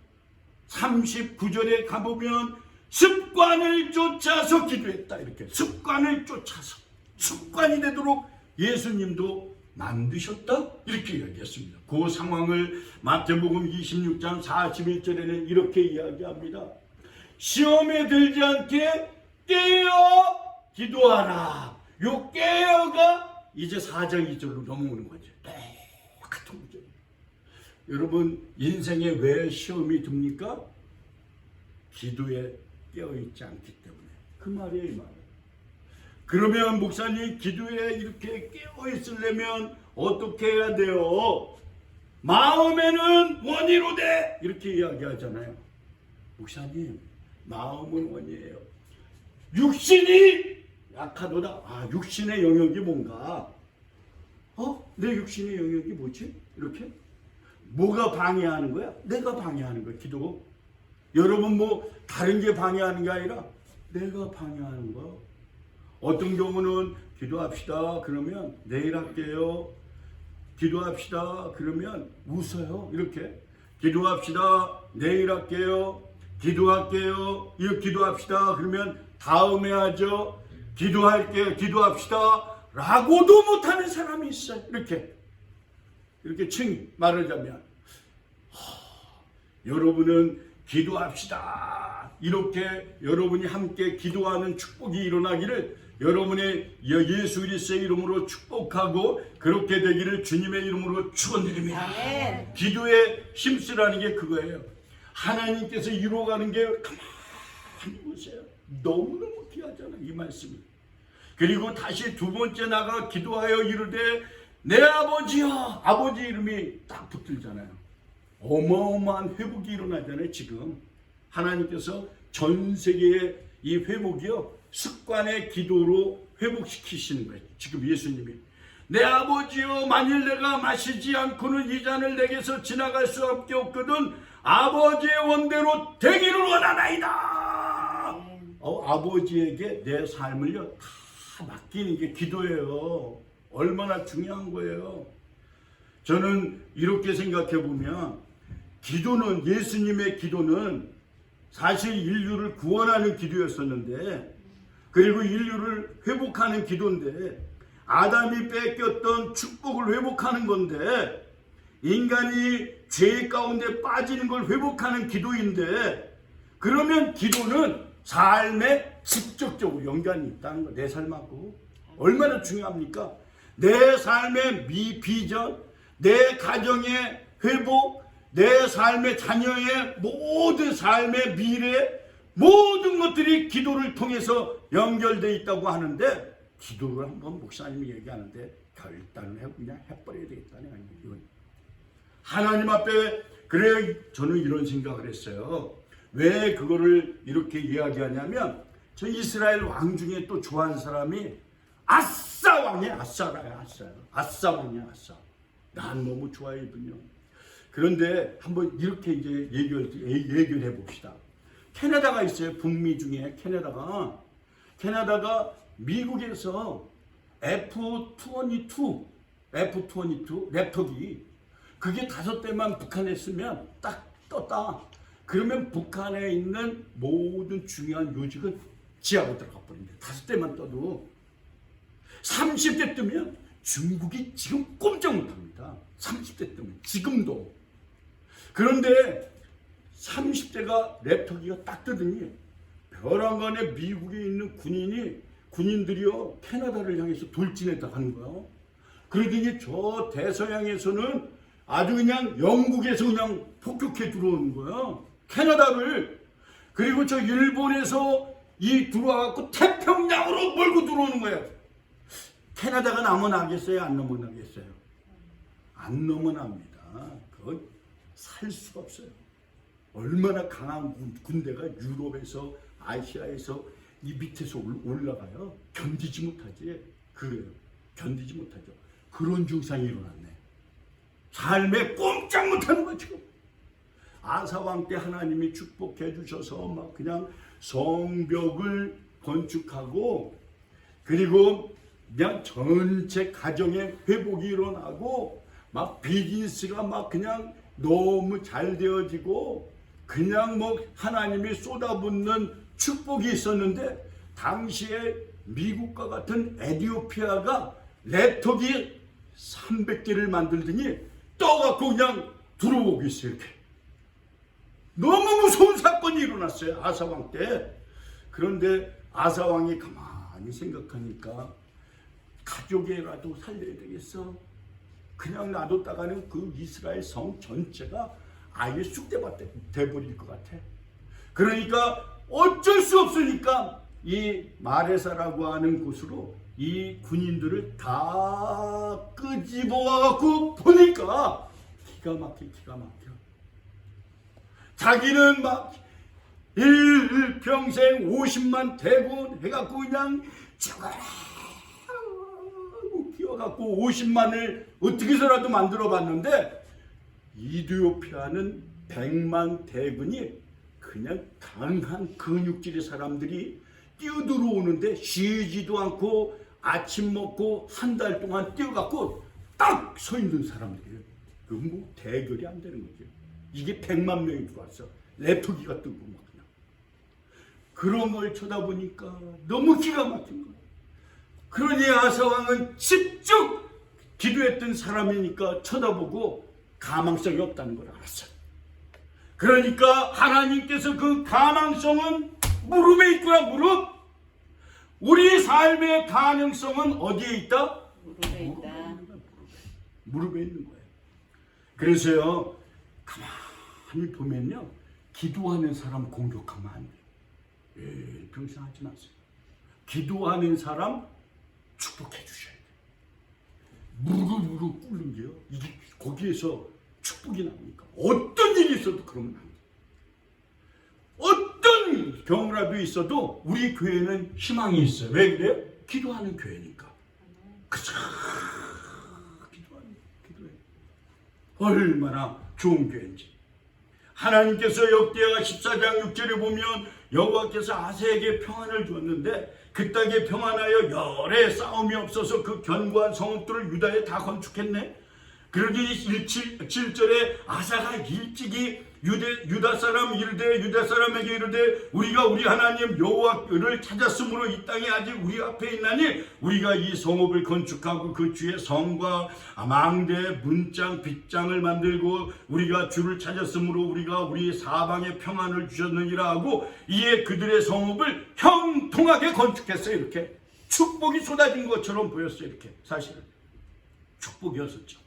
39절에 가보면 습관을 쫓아서 기도했다. 이렇게 습관을 쫓아서 습관이 되도록 예수님도 만드셨다. 이렇게 이야기했습니다. 그 상황을 마태복음 26장 41절에는 이렇게 이야기합니다. 시험에 들지 않게 깨어 기도하라. 요 깨어가 이제 4장 2절로 넘어오는 거죠. 똑같은 거죠. 여러분 인생에 왜 시험이 듭니까? 기도에 깨어있지 않기 때문에. 그 말이에요, 이 말은. 그러면 목사님 기도에 이렇게 깨어있으려면 어떻게 해야 돼요? 마음에는 원이로 돼! 이렇게 이야기하잖아요. 목사님 마음은 원이에요. 육신이 약하도다. 육신의 영역이 뭔가? 내 육신의 영역이 뭐지? 이렇게? 뭐가 방해하는 거야? 내가 방해하는 거야, 기도. 여러분 뭐 다른 게 방해하는 게 아니라 내가 방해하는 거야. 어떤 경우는 기도합시다 그러면 내일 할게요. 기도합시다 그러면 웃어요. 이렇게 기도합시다 내일 할게요. 기도할게요. 이거 기도합시다 그러면 다음에 하죠. 기도할게요. 기도합시다 라고도 못하는 사람이 있어요. 이렇게 말하자면 여러분은 기도합시다. 이렇게 여러분이 함께 기도하는 축복이 일어나기를 여러분의 예수 그리스도의 이름으로 축복하고 그렇게 되기를 주님의 이름으로 축원드립니다. 아멘. 기도에 힘쓰라는 게 그거예요. 하나님께서 이루어가는 게 가만히 보세요. 너무너무 귀하잖아요, 이 말씀이. 그리고 다시 두 번째 나가 기도하여 이르되 내 아버지여. 아버지 이름이 딱 붙들잖아요. 어마어마한 회복이 일어나잖아요. 지금 하나님께서 전 세계의 이 회복이요 습관의 기도로 회복시키시는 거예요. 지금 예수님이 내 아버지여 만일 내가 마시지 않고는 이 잔을 내게서 지나갈 수 없게 없거든 아버지의 원대로 되기를 원하나이다. 아버지에게 내 삶을요 다 맡기는 게 기도예요. 얼마나 중요한 거예요. 저는 이렇게 생각해 보면 기도는 예수님의 기도는 사실 인류를 구원하는 기도였었는데 그리고 인류를 회복하는 기도인데 아담이 뺏겼던 축복을 회복하는 건데 인간이 죄 가운데 빠지는 걸 회복하는 기도인데 그러면 기도는 삶에 직접적으로 연관이 있다는 거. 내 삶하고 얼마나 중요합니까? 내 삶의 비전, 내 가정의 회복, 내 삶의 자녀의 모든 삶의 미래 모든 것들이 기도를 통해서 연결되어 있다고 하는데 기도를 한번 목사님이 얘기하는데 결단을 그냥 해버려야 되겠다는 거예요. 하나님 앞에 그래 저는 이런 생각을 했어요. 왜 그거를 이렇게 이야기하냐면 저 이스라엘 왕 중에 또 좋아하는 사람이 아싸 왕이에요. 아싸 왕이야. 난 너무 좋아해 이분요. 그런데 한번 이렇게 이제 얘기를 해봅시다. 캐나다가 있어요. 북미 중에 캐나다가 미국에서 F-22 랩터기 그게 5대만 북한에 쓰면 딱 떴다. 그러면 북한에 있는 모든 중요한 요직은 지하로 들어가 버린대. 5대만 떠도 30대 뜨면 중국이 지금 꼼짝 못합니다. 30대 뜨면 지금도. 그런데 30대가 랩터기가 딱 뜨더니 벼랑간에 미국에 있는 군인들이요 캐나다를 향해서 돌진해 나가는 거예요. 그러더니 저 대서양에서는 아주 그냥 영국에서 그냥 폭격해 들어오는 거예요. 캐나다를. 그리고 저 일본에서 들어와갖고 태평양으로 몰고 들어오는 거예요. 캐나다가 넘어나겠어요? 안 넘어나겠어요? 안 넘어납니다. 그거 살 수가 없어요. 얼마나 강한 군대가 유럽에서 아시아에서 이 밑에서 올라가요. 견디지 못하지. 그래요. 견디지 못하죠. 그런 증상이 일어났네. 삶에 꼼짝 못하는 거죠. 아사왕 때 하나님이 축복해 주셔서 막 그냥 성벽을 건축하고, 그리고 그냥 전체 가정의 회복이 일어나고, 막 비즈니스가 막 그냥 너무 잘 되어지고, 그냥 뭐 하나님이 쏟아붓는 축복이 있었는데, 당시에 미국과 같은 에티오피아가 레토기 300개를 만들더니 떠갖고 그냥 들어오고 있어요. 이렇게 너무 무서운 사건이 일어났어요, 아사왕 때. 그런데 아사왕이 가만히 생각하니까 가족이라도 살려야 되겠어. 그냥 놔뒀다가는 그 이스라엘 성 전체가 아예 쑥대밭 돼버릴 것 같아. 그러니까 어쩔 수 없으니까 이 마레사라고 하는 곳으로 이 군인들을 다 끄집어와갖고 보니까 기가 막혀. 자기는 막 일평생 50만 대군 해갖고 그냥 죽어라 키워갖고 50만을 어떻게 해서라도 만들어 봤는데, 이디오피아는 100만 대군이 그냥 강한 근육질의 사람들이 뛰어들어오는데 쉬지도 않고 아침 먹고 한 달 동안 뛰어갖고 딱 서 있는 사람들이에요. 그 뭐 대결이 안 되는 거죠. 이게 100만 명이 들어왔어. 레토기가 뜨고 막 그냥. 그런 걸 쳐다보니까 너무 기가 막힌 거예요. 그러니 아사왕은 집중 기도했던 사람이니까 쳐다보고 가망성이 없다는 걸 알았어요. 그러니까 하나님께서 그 가망성은 무릎에 있구나. 무릎. 우리 삶의 가능성은 어디에 있다? 무릎에 있다. 무릎에 있는 거예요. 그래서요, 가만히 보면요, 기도하는 사람 공격하면 안 돼요. 평생 하지 마세요. 기도하는 사람 축복해 주셔야 돼요. 무릎으로 꿇는 게요, 이게 거기에서 축복이 납니까? 어떤 일이 있어도 그러면 안 돼요. 어떤 경우라도 있어도 우리 교회는 희망이 있어요. 왜 그래요? 기도하는 교회니까. 그저 기도해. 얼마나 좋은 교회인지. 하나님께서 역대하 14장 6절에 보면 여호와께서 아세에게 평안을 주었는데 그 땅에 평안하여 열의 싸움이 없어서 그 견고한 성읍들을 유다에 다 건축했네. 그러니 7절에 아사가 일찍이 유다 사람 이르되 유다 사람에게 이르되 우리가 우리 하나님 여호와를 찾았으므로 이 땅이 아직 우리 앞에 있나니 우리가 이 성읍을 건축하고 그 주의 성과 망대 문장 빗장을 만들고 우리가 주를 찾았으므로 우리가 우리 사방에 평안을 주셨느니라 하고 이에 그들의 성읍을 형통하게 건축했어요. 이렇게 축복이 쏟아진 것처럼 보였어요. 이렇게 사실은 축복이었었죠.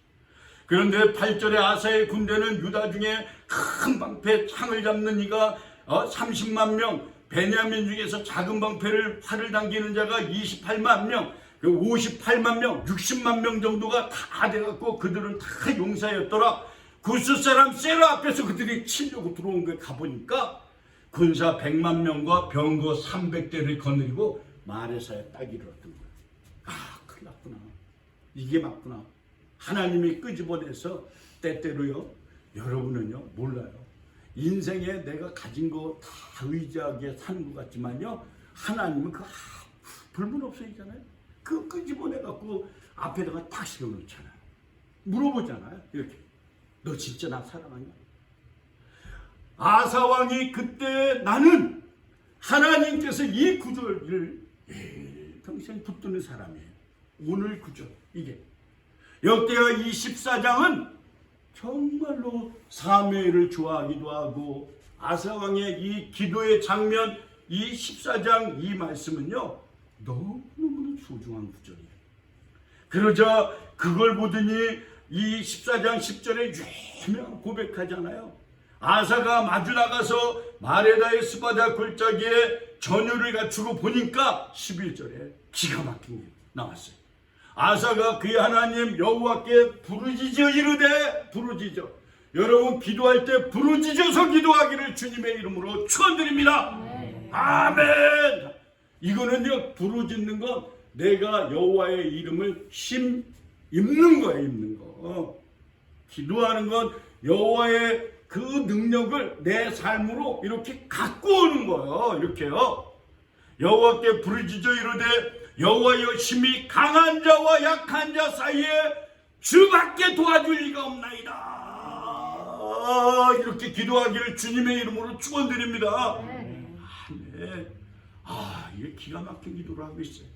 그런데 8절에 아사의 군대는 유다 중에 큰 방패 창을 잡는 이가 30만 명, 베냐민 중에서 작은 방패를 활을 당기는 자가 28만 명, 58만 명, 60만 명 정도가 다 돼갖고 그들은 다 용사였더라. 구스 사람 세라 앞에서 그들이 치려고 들어온 거에 가보니까 군사 100만 명과 병거 300대를 거느리고 마레사에 딱 이르렀던 거야. 아, 큰일 났구나. 이게 맞구나. 하나님이 끄집어내서 때때로요, 여러분은요 몰라요. 인생에 내가 가진 거 다 의지하게 사는 것 같지만요, 하나님은 그 불문 없어지잖아요. 그 끄집어내갖고 앞에다가 딱 세워놓잖아요. 물어보잖아요. 이렇게 너 진짜 나 사랑하냐? 아사왕이 그때 나는 하나님께서 이 구절을 평생 붙드는 사람이에요. 오늘 구절 이게 역대하 24장은 정말로 사무엘을 좋아하기도 하고 아사왕의 이 기도의 장면 이 14장 이 말씀은요 너무너무 소중한 구절이에요. 그러자 그걸 보더니 이 14장 10절에 유명한 고백하잖아요. 아사가 마주 나가서 마레다의 스바다 골짜기에 전율을 갖추고 보니까 11절에 기가 막힌 게 나왔어요. 아사가 그의 하나님 여호와께 부르짖어 이르되 부르짖어. 여러분 기도할 때 부르짖어서 기도하기를 주님의 이름으로 축원드립니다. 아멘. 이거는요 부르짖는 건 내가 여호와의 이름을 입는 거예요. 입는 거. 기도하는 건 여호와의 그 능력을 내 삶으로 이렇게 갖고 오는 거예요. 이렇게요. 여호와께 부르짖어 이르되 여호와여 심히 강한 자와 약한 자 사이에 주밖에 도와줄 리가 없나이다. 이렇게 기도하기를 주님의 이름으로 축원드립니다. 네. 이게 기가 막힌 기도를 하고 있어요.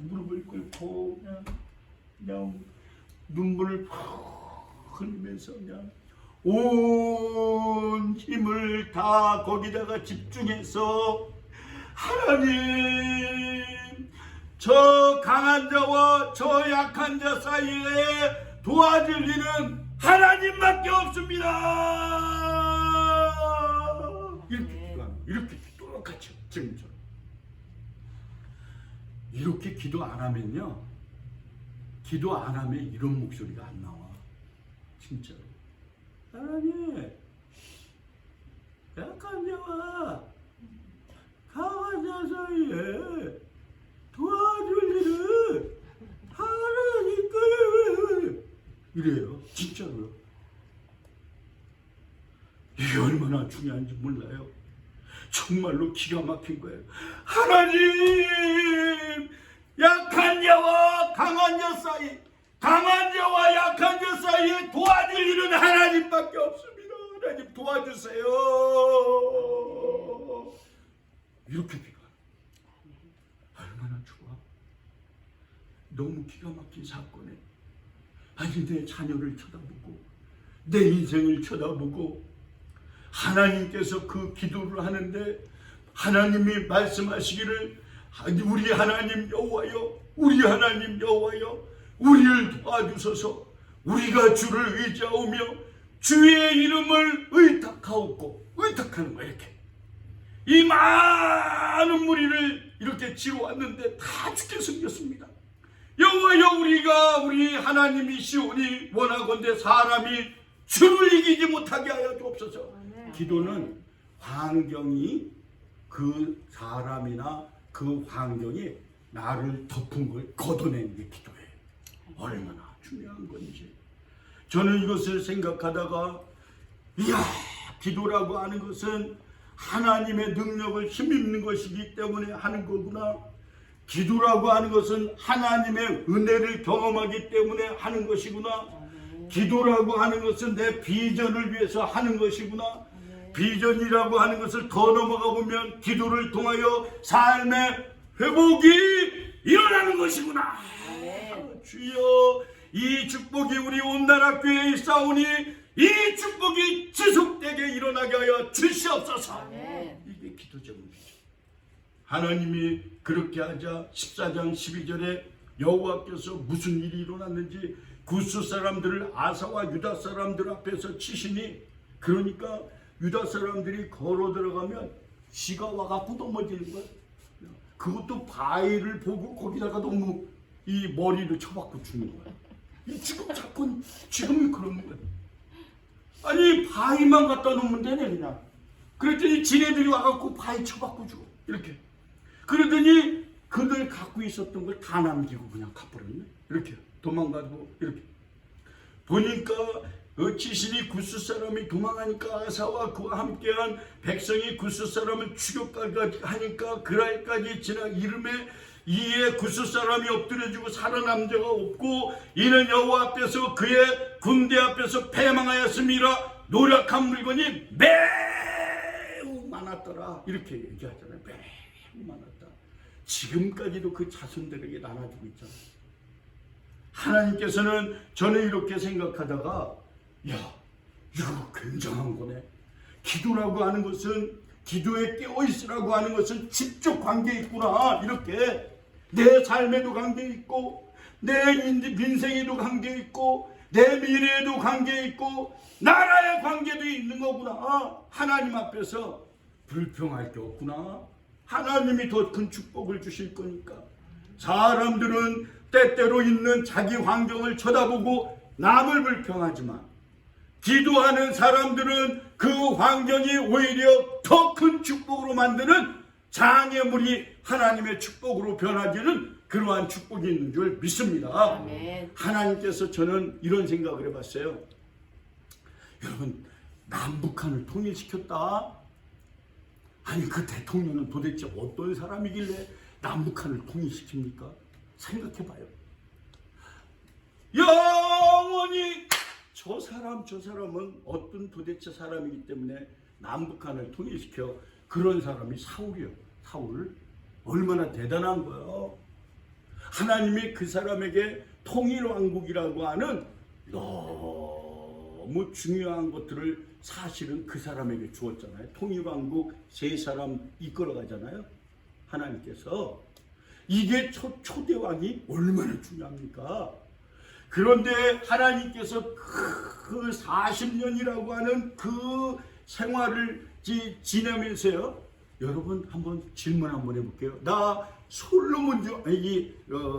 무릎을 꿇고 그냥 눈물을 흘리면서 그냥 온 힘을 다 거기다가 집중해서 하나님, 저 강한 자와 저 약한 자 사이에 도와줄 이는 하나님밖에 없습니다. 이렇게 똑같이 지금처럼 이렇게 기도 안 하면요, 기도 안 하면 이런 목소리가 안 나와. 진짜로. 하나님, 약한 자와 강한 자 사이에 도와줄 일은 하나님께 이래요. 진짜로요. 이게 얼마나 중요한지 몰라요. 정말로 기가 막힌 거예요. 하나님, 약한 자와 강한 자 사이, 강한 자와 약한 자 사이에 도와줄 일은 하나님밖에 없습니다. 하나님 도와주세요. 이렇게 기도하는 얼마나 좋아. 너무 기가 막힌 사건에 내 자녀를 쳐다보고 내 인생을 쳐다보고 하나님께서 그 기도를 하는데 하나님이 말씀하시기를 우리 하나님 여호와여, 우리 하나님 여호와여, 우리를 도와주소서. 우리가 주를 의지하오며 주의 이름을 의탁하옵고, 의탁하는 거야. 이렇게 이 많은 무리를 이렇게 지어왔는데 다 죽게 생겼습니다. 여호와여, 우리 하나님이시오니 원하건대 사람이 주를 이기지 못하게 하여 주옵소서. 기도는 환경이, 그 사람이나 그 환경이 나를 덮은 걸 걷어내는 게 기도예요. 얼마나 중요한 건지. 저는 이것을 생각하다가 기도라고 하는 것은 하나님의 능력을 힘입는 것이기 때문에 하는 거구나. 기도라고 하는 것은 하나님의 은혜를 경험하기 때문에 하는 것이구나. 기도라고 하는 것은 내 비전을 위해서 하는 것이구나. 비전이라고 하는 것을 더 넘어가 보면 기도를 통하여 삶의 회복이 일어나는 것이구나. 주여, 이 축복이 우리 온나라 교회에 있사오니 이 축복이 지속되게 일어나게 하여 주시옵소서. 이게 기도 제목이죠. 하나님이 그렇게 하자 14장 12절에 여호와께서 무슨 일이 일어났는지 구스 사람들을 아사와 유다 사람들 앞에서 치시니, 그러니까 유다 사람들이 걸어 들어가면 쥐가 와갖고 넘어지는 거야. 그것도 바위를 보고 거기다가 너무 이 머리를 쳐박고 죽는 거야. 지금이 그런 거야. 아니, 바위만 갖다 놓으면 되네 그냥. 그랬더니 지네들이 와갖고 바위 쳐박고 죽어. 이렇게. 그러더니 그들 갖고 있었던 걸 다 남기고 그냥 가버렸네. 이렇게 도망가고 이렇게. 보니까 치신이 구스 사람이 도망하니까 아사와 그와 함께한 백성이 구스 사람을 추격까지 하니까 그날까지 지나 이름에 이에 구스 사람이 엎드려지고 살아남은 자가 없고 이는 여호와 앞에서 그의 군대 앞에서 패망하였음이라. 노력한 물건이 매우 많았더라. 이렇게 얘기하잖아요. 매우 많았다. 지금까지도 그 자손들에게 나눠주고 있잖아요. 하나님께서는, 저는 이렇게 생각하다가 이거 굉장한 거네. 기도라고 하는 것은, 기도에 깨어있으라고 하는 것은 직접 관계 있구나. 이렇게 내 삶에도 관계 있고 내 민생에도 관계 있고 내 미래에도 관계 있고 나라의 관계도 있는 거구나. 하나님 앞에서 불평할 게 없구나. 하나님이 더 큰 축복을 주실 거니까. 사람들은 때때로 있는 자기 환경을 쳐다보고 남을 불평하지만 기도하는 사람들은 그 환경이 오히려 더 큰 축복으로 만드는 장애물이 하나님의 축복으로 변하기는 그러한 축복이 있는 줄 믿습니다. 아멘. 하나님께서 저는 이런 생각을 해봤어요. 여러분, 남북한을 통일시켰다. 아니 그 대통령은 도대체 어떤 사람이길래 남북한을 통일시킵니까? 생각해봐요. 영원히 저 사람은 어떤 도대체 사람이기 때문에 남북한을 통일시켜. 그런 사람이 사울이요. 사울 얼마나 대단한 거예요. 하나님이 그 사람에게 통일왕국이라고 하는 너무 중요한 것들을 사실은 그 사람에게 주었잖아요. 통일왕국 세 사람 이끌어가잖아요. 하나님께서. 이게 초대왕이 얼마나 중요합니까? 그런데 하나님께서 그 40년이라고 하는 그 생활을 지내면서요. 여러분 한번 질문 한번 해볼게요. 나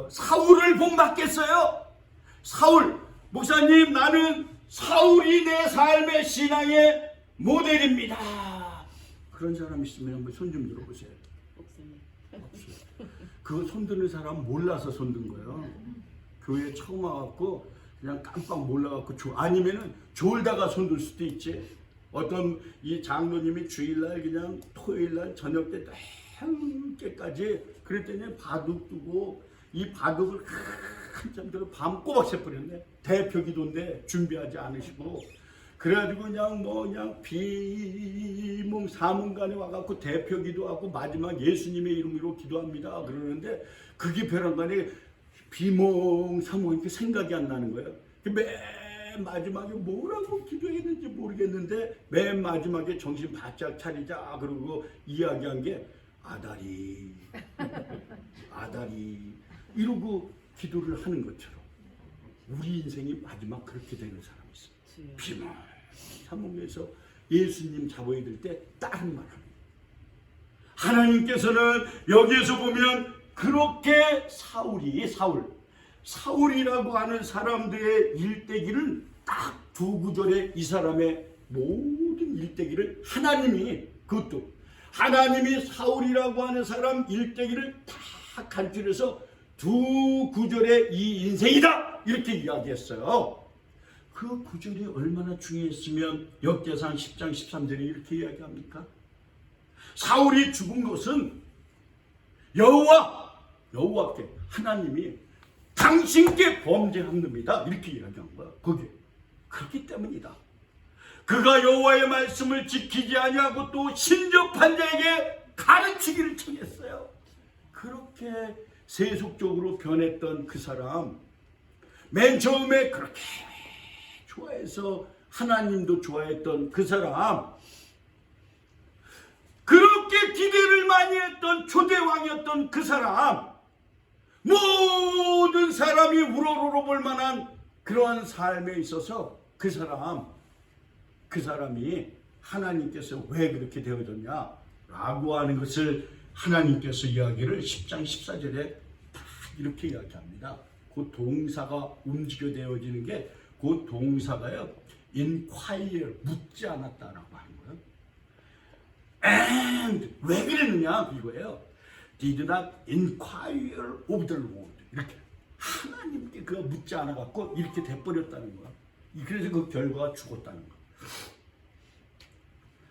사울을 본받겠어요? 사울 목사님, 나는 사울이 내 삶의 신앙의 모델입니다. 그런 사람 있으면 한번 손 좀 들어보세요. 목사님. 그거 손드는 사람 몰라서 손든 거예요. 교회 처음 와갖고 그냥 깜빡 몰라갖고 아니면은 졸다가 손들 수도 있지. 어떤 이 장로님이 주일날 그냥 토요일날 저녁 때 함께까지 그랬더니 바둑 두고 이 바둑을 한참 들어 밤 꼬박 새버렸네. 대표 기도인데 준비하지 않으시고 그래가지고 그냥 비몽 사몽간에 와갖고 대표 기도하고 마지막 예수님의 이름으로 기도합니다 그러는데 그게 벼랑간에 비몽 사몽 이렇게 생각이 안 나는 거예요. 맨 마지막에 뭐라고 기도했는지 모르겠는데 맨 마지막에 정신 바짝 차리자 그러고 이야기한 게 아다리 이러고 기도를 하는 것처럼 우리 인생이 마지막 그렇게 되는 사람이 있어요. 비몽 사몽에서 예수님 잡아야 될 때 다른 말 합니다. 하나님께서는 여기에서 보면 그렇게 사울이라고 하는 사람들의 일대기를 딱 두 구절에 이 사람의 모든 일대기를 하나님이 사울이라고 하는 사람 일대기를 다 간추려서 두 구절에 이 인생이다 이렇게 이야기했어요. 그 구절이 얼마나 중요했으면 역대상 10장 13절에 이렇게 이야기합니까? 사울이 죽은 것은 여호와께 하나님이 당신께 범죄합니다 이렇게 이야기한 거야. 거기에 그렇기 때문이다. 그가 여호와의 말씀을 지키지 아니하고 또 신접한 자에게 가르치기를 청했어요. 그렇게 세속적으로 변했던 그 사람, 맨 처음에 그렇게 좋아해서 하나님도 좋아했던 그 사람, 그렇게 기대를 많이 했던 초대왕이었던 그 사람, 모든 사람이 우러러볼 만한 그러한 삶에 있어서 그 사람이 하나님께서 왜 그렇게 되어졌냐 라고 하는 것을 하나님께서 이야기를 10장 14절에 다 이렇게 이야기합니다. 그 동사가 움직여되어지는 게 그 동사가요 inquire 묻지 않았다라고 하는 거예요. And 왜 그랬느냐 이거예요. Did not inquire of the Lord 이렇게 하나님께 그거 묻지 않아 갖고 이렇게 돼버렸다는 거야. 그래서 그 결과가 죽었다는 거야.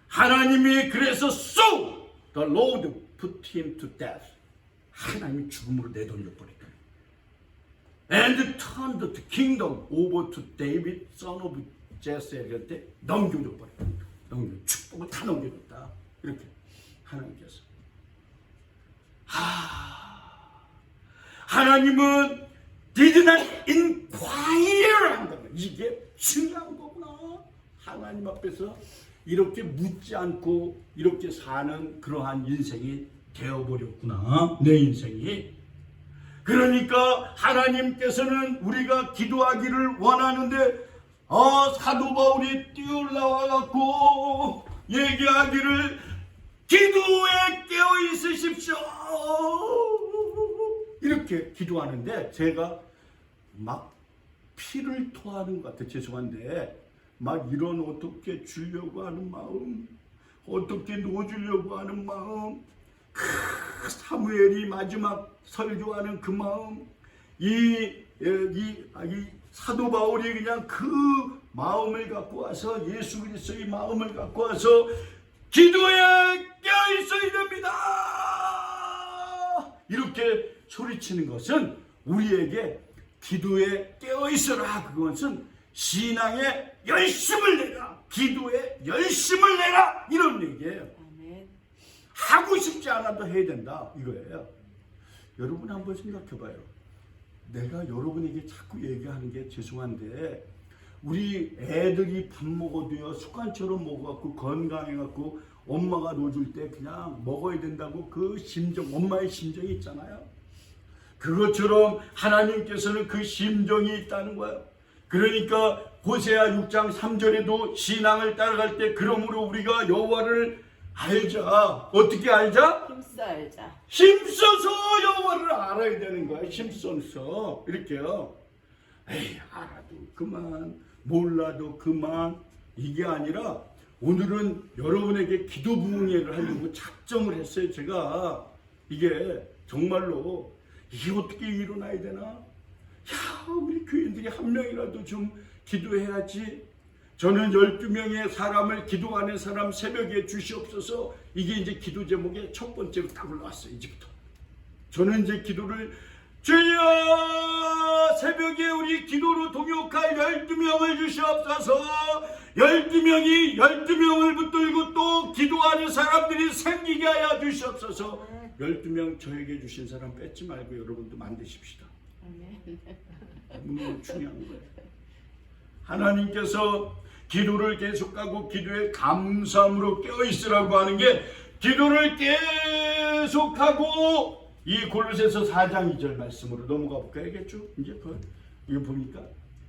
하나님이 그래서 so the Lord put him to death. 하나님이 죽음으로 내돌려버렸다. And turned the kingdom over to David, son of Jesse한테 넘겨줘버렸다. 축복을 다 넘겨줬다. 이렇게 하나님께서. 하나님은 did not inquire 한다. 이게 중요한 거구나. 하나님 앞에서 이렇게 묻지 않고 이렇게 사는 그러한 인생이 되어버렸구나. 내 인생이. 그러니까 하나님께서는 우리가 기도하기를 원하는데 사도 바울이 뛰어올라와갖고 얘기하기를 기도에 깨어 있으십시오 이렇게 기도하는데 제가 막 피를 토하는 것 같아. 죄송한데 막 이런 어떻게 주려고 하는 마음, 어떻게 놓아주려고 하는 마음, 사무엘이 마지막 설교하는 그 마음, 이 사도 바울이 그냥 그 마음을 갖고 와서 예수 그리스도의 마음을 갖고 와서 기도에 깨어 있어야 됩니다. 이렇게 소리치는 것은 우리에게 기도에 깨어 있어라. 그것은 신앙에 열심을 내라. 기도에 열심을 내라. 이런 얘기예요. 아멘. 하고 싶지 않아도 해야 된다. 이거예요. 여러분 한번 생각해봐요. 내가 여러분에게 자꾸 얘기하는 게 죄송한데 우리 애들이 밥 먹어도요 습관처럼 먹어갖고 건강해갖고 엄마가 넣어줄 때 그냥 먹어야 된다고 그 심정, 엄마의 심정이 있잖아요. 그것처럼 하나님께서는 그 심정이 있다는 거예요. 그러니까 호세아 6장 3절에도 신앙을 따라갈 때 그러므로 우리가 여호와를 알자. 어떻게 알자? 힘써 알자. 힘써서 여호와를 알아야 되는 거야. 힘써서 이렇게요. 에이 알아도 그만, 몰라도 그만. 이게 아니라 오늘은 여러분에게 기도 부흥회를 하려고 작정을 했어요. 제가 이게 정말로 이게 어떻게 일어나야 되나? 야, 우리 교인들이 한 명이라도 좀 기도해야지. 저는 12명의 사람을 기도하는 사람 새벽에 주시옵소서. 이게 이제 기도 제목의 첫 번째로 딱 올라왔어요. 이제부터. 저는 이제 기도를 주여 새벽에 우리 기도로 동역할 12명을 주시옵소서. 12명이 12명을 붙들고 또 기도하는 사람들이 생기게 하여 주시옵소서. 12명 저에게 주신 사람 뺏지 말고 여러분도 만드십시다. 아멘. 너무 중요한 거예요. 하나님께서 기도를 계속하고 기도에 감사함으로 깨어있으라고 하는 게 기도를 계속하고 이 골로새서 4장 2절 말씀으로 넘어가 볼까요? 알겠죠? 이제 이거 보니까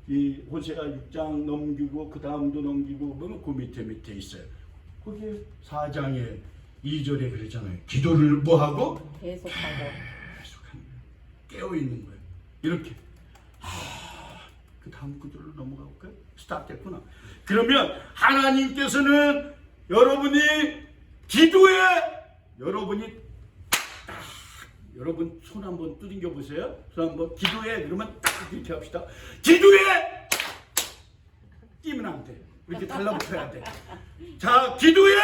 이 호세아 6장 넘기고 그 다음도 넘기고 보면 그 밑에 있어요. 거기에 4장에 2절에 그러잖아요. 기도를 뭐하고? 계속하고. 깨어있는 거예요. 이렇게. 그 다음 구절로 넘어가 볼까요? 스탑됐구나. 그러면 하나님께서는 여러분이 기도에 여러분이 여러분 손 한번 두들겨 보세요. 손 한번 기도해 그러면 딱 이렇게 합시다. 기도해 뛰면 안 돼. 이렇게 달라붙어야 돼. 자 기도해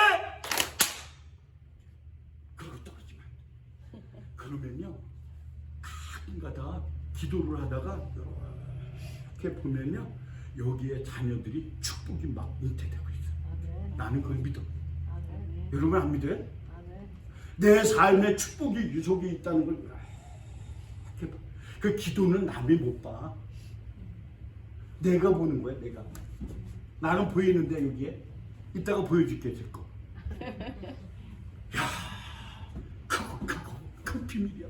그러고 떨어지면 안 돼. 그러면요 가끔가다 기도를 하다가 이렇게 보면요 여기에 자녀들이 축복이 막 잉태되고 있어요. 아멘. 나는 그걸 믿어. 아멘. 여러분 안 믿어요? 아멘. 내 삶에 축복이 유속에 있다는 걸 이렇게 봐. 그 기도는 남이 못 봐. 내가 보는 거야. 내가. 나는 보이는데 여기에 이따가 보여줄게 될 거. 야, 큰 비밀이야.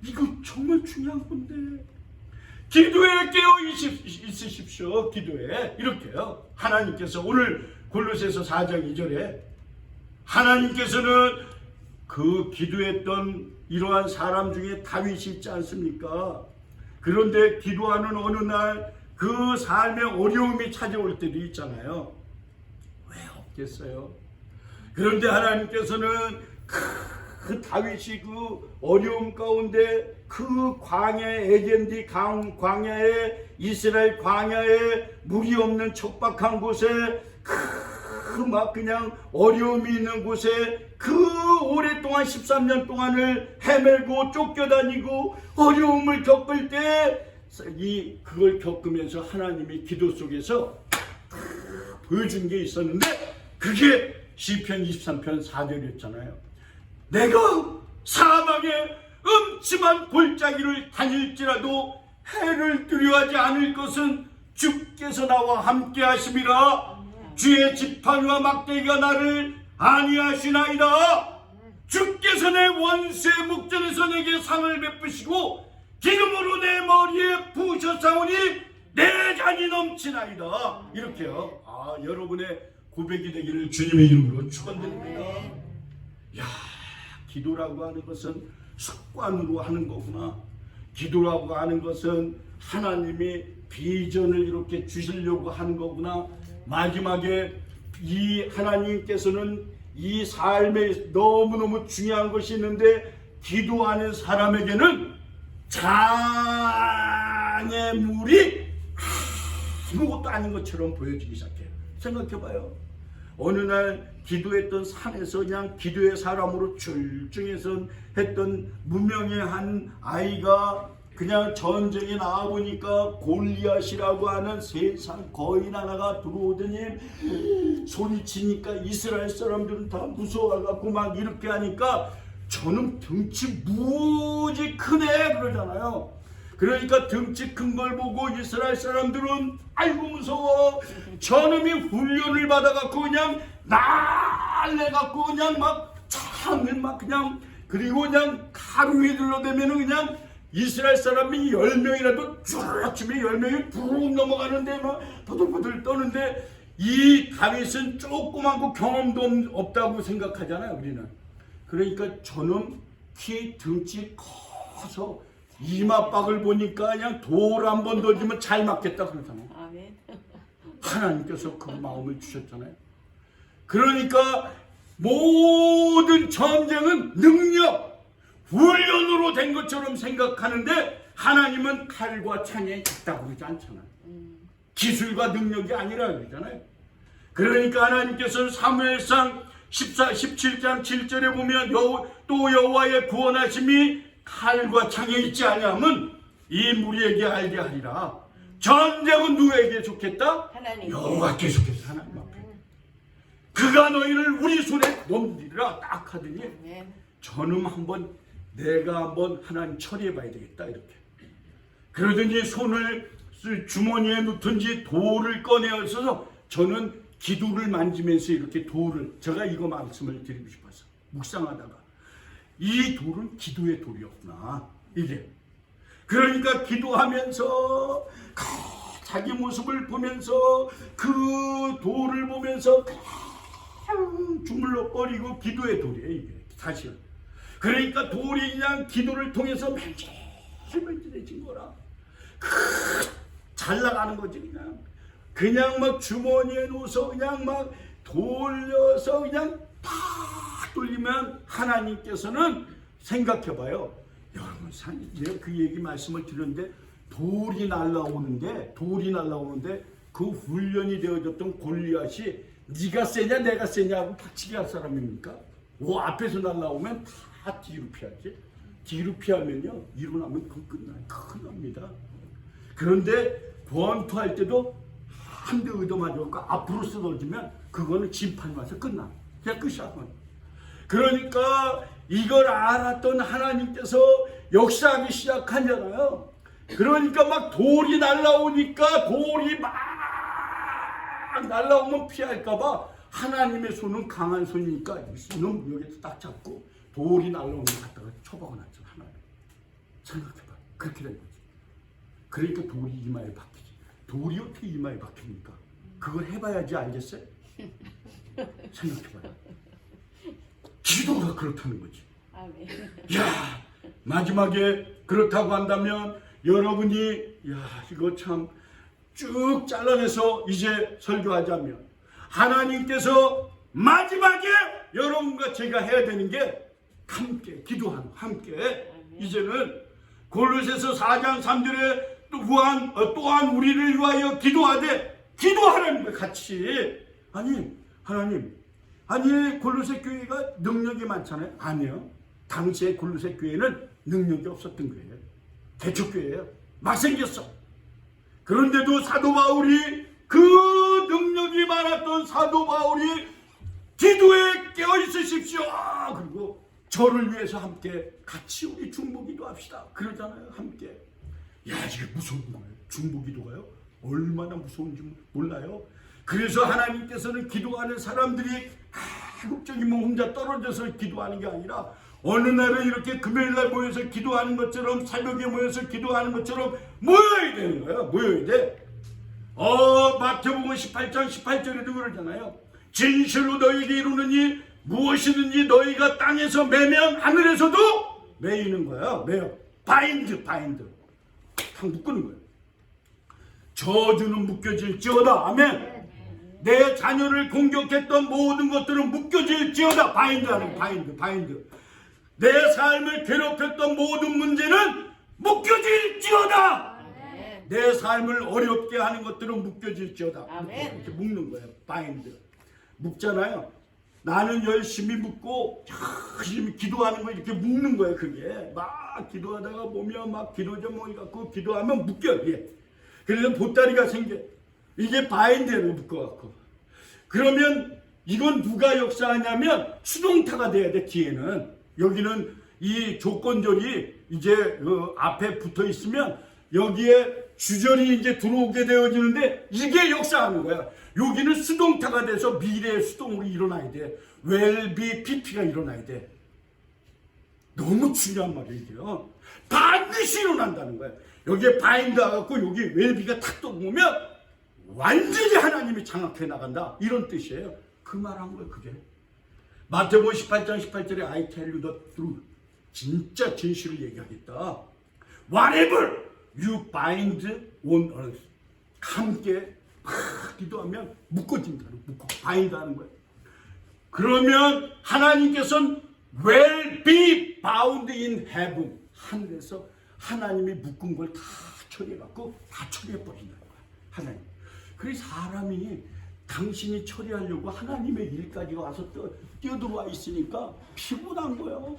이거 정말 중요한 건데. 기도에 깨어 있으십시오. 기도에 이렇게요. 하나님께서 오늘 골로새서 4장 2절에 하나님께서는 그 기도했던 이러한 사람 중에 다윗이 있지 않습니까? 그런데 기도하는 어느 날 그 삶에 어려움이 찾아올 때도 있잖아요. 왜 없겠어요? 그런데 하나님께서는 그 다윗이 그 어려움 가운데 그 광야의 에덴디 광야에 이스라엘 광야에 물이 없는 척박한 곳에 막 그냥 어려움이 있는 곳에 그 오랫동안 13년 동안을 헤매고 쫓겨다니고 어려움을 겪을 때 그걸 겪으면서 하나님이 기도 속에서 보여준 게 있었는데 그게 시편 23편 4절이었잖아요. 내가 사망의 음침한 골짜기를 다닐지라도 해를 두려워하지 않을 것은 주께서 나와 함께 하심이라. 주의 지팡이와 막대기가 나를 안위하시나이다. 주께서 내 원수의 목전에서 내게 상을 베푸시고 기름으로 내 머리에 부으셨사오니 내 잔이 넘치나이다. 이렇게요. 여러분의 고백이 되기를 주님의 이름으로 축원드립니다. 야, 기도라고 하는 것은 습관으로 하는 거구나. 기도라고 하는 것은 하나님이 비전을 이렇게 주시려고 하는 거구나. 마지막에 이 하나님께서는 이 삶에 너무너무 중요한 것이 있는데 기도하는 사람에게는 장애물이 아무것도 아닌 것처럼 보여지기 시작해요. 생각해봐요. 어느 날 기도했던 산에서 그냥 기도의 사람으로 출중해서 했던 무명의 한 아이가 그냥 전쟁에 나와보니까 골리앗이라고 하는 세상 거인 하나가 들어오더니 소리치니까 이스라엘 사람들은 다 무서워갖고 막 이렇게 하니까 저는 등치 무지 크네 그러잖아요. 그러니까 등치 큰 걸 보고 이스라엘 사람들은 아이고 무서워. 저놈이 훈련을 받아갖고 그냥 날래갖고 그냥 막 창을 막 그냥 그리고 그냥 하루에 들러대면은 그냥 이스라엘 사람이 10명이라도 쭉 치면 10명이 푹 넘어가는데 막 보들보들 떠는데 이 다윗은 조그맣고 경험도 없다고 생각하잖아요 우리는. 그러니까 저는 키 등치 커서 이마박을 보니까 그냥 돌 한 번 던지면 잘 맞겠다 그러잖아요. 아멘. 하나님께서 그 마음을 주셨잖아요. 그러니까 모든 전쟁은 능력, 훈련으로 된 것처럼 생각하는데 하나님은 칼과 창에 있다고 그러지 않잖아요. 기술과 능력이 아니라 그러잖아요. 그러니까 하나님께서는 사무엘상 17장 7절에 보면 또 여호와의 구원하심이 칼과 창에 있지 아니하면 이 무리에게 알게 하리라. 전쟁은 누구에게 좋겠다? 하나님. 여호와께 좋겠다. 하나님 앞에. 그가 너희를 우리 손에 넘기리라 딱 하더니 아멘. 저놈 내가 한번 하나님 처리해 봐야 되겠다 이렇게. 그러더니 손을 주머니에 넣든지 돌을 꺼내어서 저는 기도를 만지면서 이렇게 돌을 제가 이거 말씀을 드리고 싶어서 묵상하다가 이 돌은 기도의 돌이었구나 이게. 그러니까 기도하면서 자기 모습을 보면서 그 돌을 보면서 주물럭거리고 기도의 돌이에요 이게 사실. 그러니까 돌이 그냥 기도를 통해서 맨질맨질해진 거라 잘 나가는 거지. 그냥 막 주머니에 넣어서 그냥 막 돌려서 그냥 팍 돌리면 하나님께서는 생각해봐요. 여러분 제가 그 얘기 말씀을 드렸는데 돌이 날라오는데 그 훈련이 되어졌던 골리앗이 네가 세냐 내가 세냐 하고 박치기 할 사람입니까? 앞에서 날라오면 다 뒤로 피하지. 뒤로 피하면요 일어나면 그건 끝나요. 큰일 납니다. 그런데 권투할 때도 한 대 의도 맞아갖고 앞으로 쓰러지면 그거는 심판이 와서 끝나. 그냥 끝이야. 그러니까 이걸 알았던 하나님께서 역사하기 시작하잖아요. 그러니까 막 돌이 날라오니까 돌이 막 날라오면 피할까봐 하나님의 손은 강한 손이니까 이 손은 여기서 딱 잡고 돌이 날라오는 거 갖다가 쳐박아놨죠. 하나님. 생각해봐. 그렇게 된 거지. 그러니까 돌이 이마에 박히지. 돌이 어떻게 이마에 박힙니까? 그걸 해봐야지 알겠어요? 생각해봐요. 기도가 그렇다는 거지. 아멘. 야, 마지막에 그렇다고 한다면 여러분이 이거 참 쭉 잘라내서 이제 설교하자면 하나님께서 마지막에 여러분과 제가 해야 되는 게 함께 기도하는 함께. 이제는 골로새서 4장 3절에 또한 우리를 위하여 기도하라는 거예요. 같이. 하나님 골로새 교회가 능력이 많잖아요. 아니요. 당시에 골로새 교회는 능력이 없었던 거예요. 개척교회예요. 막 생겼어. 그런데도 사도 바울이 그 능력이 많았던 사도 바울이 기도에 깨어 있으십시오. 그리고 저를 위해서 함께 같이 우리 중보기도 합시다. 그러잖아요. 함께. 이게 무서운 거예요. 중보기도가요. 얼마나 무서운지 몰라요. 그래서 하나님께서는 기도하는 사람들이 한국적이면 혼자 떨어져서 기도하는 게 아니라 어느 날은 이렇게 금요일날 모여서 기도하는 것처럼 새벽에 모여서 기도하는 것처럼 모여야 되는 거예요. 모여야 돼. 마태복음 18장 18절에도 그러잖아요. 진실로 너희에게 이루느니 무엇이든지 너희가 땅에서 매면 하늘에서도 매이는 거야. 매요. 바인드 탁 묶는 거예요. 저주는 묶여질지어다. 아멘. 내 자녀를 공격했던 모든 것들은 묶여질지어다. 바인드. 내 삶을 괴롭혔던 모든 문제는 묶여질지어다. 아멘. 내 삶을 어렵게 하는 것들은 묶여질지어다. 아멘. 이렇게 묶는 거예요. 바인드. 묶잖아요. 나는 열심히 묶고 열심히 기도하는 거 이렇게 묶는 거예요. 그게 막 기도하다가 보면 막 기도 제목이 갖고 기도하면 묶여 이게. 그래서 보따리가 생겨. 이게 바인드로 묶어갖고. 그러면 이건 누가 역사하냐면 수동타가 돼야 돼. 뒤에는 여기는 이 조건절이 이제 그 앞에 붙어 있으면 여기에 주절이 이제 들어오게 되어지는데 이게 역사하는 거야. 여기는 수동타가 돼서 미래의 수동으로 일어나야 돼. will be pp가 일어나야 돼. 너무 중요한 말이에요. 반드시 일어난다는 거야. 여기에 바인드 갖고 여기 will be가 탁 들어오면 완전히 하나님이 장악해 나간다. 이런 뜻이에요. 그 말한 거예요. 그게 마태복음 18장 18절에 I tell you the truth. 진짜 진실을 얘기하겠다. Whatever you bind on earth. 함께 기도하면 묶어진다는 묶어 바인드 하는 거예요. 그러면 하나님께서는 will be bound in heaven. 하늘에서 하나님이 묶은 걸 다 처리해갖고 다 처리해버린다는 거야. 하나님. 그래서 사람이 당신이 처리하려고 하나님의 일까지 와서 뛰어들어와 있으니까 피곤한 거예요.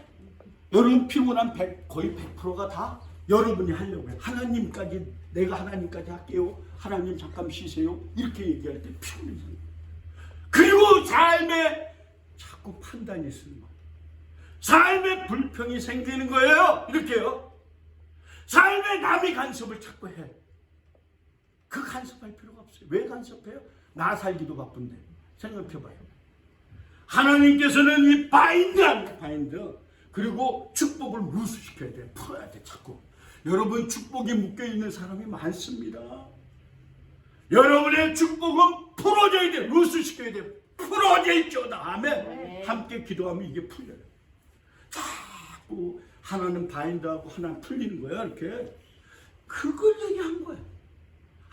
여러분 피곤한 거의 100%가 다 여러분이 하려고 해요. 하나님까지 내가 하나님까지 할게요. 하나님 잠깐 쉬세요. 이렇게 얘기할 때 피곤해져요. 그리고 삶에 자꾸 판단이 쓰는 거예요. 삶에 불평이 생기는 거예요. 이렇게요. 삶에 남이 간섭을 자꾸 해. 그 간섭할 필요가 없어요. 왜 간섭해요? 나 살기도 바쁜데. 생각해봐요. 하나님께서는 이 바인드 그리고 축복을 루스시켜야 돼. 풀어야 돼. 자꾸. 여러분 축복이 묶여있는 사람이 많습니다. 여러분의 축복은 풀어져야 돼. 루스시켜야 돼. 풀어질지어다. 아멘. 네. 함께 기도하면 이게 풀려요. 자꾸 하나는 바인드하고 하나는 풀리는 거야. 이렇게. 그걸 얘기한 거야.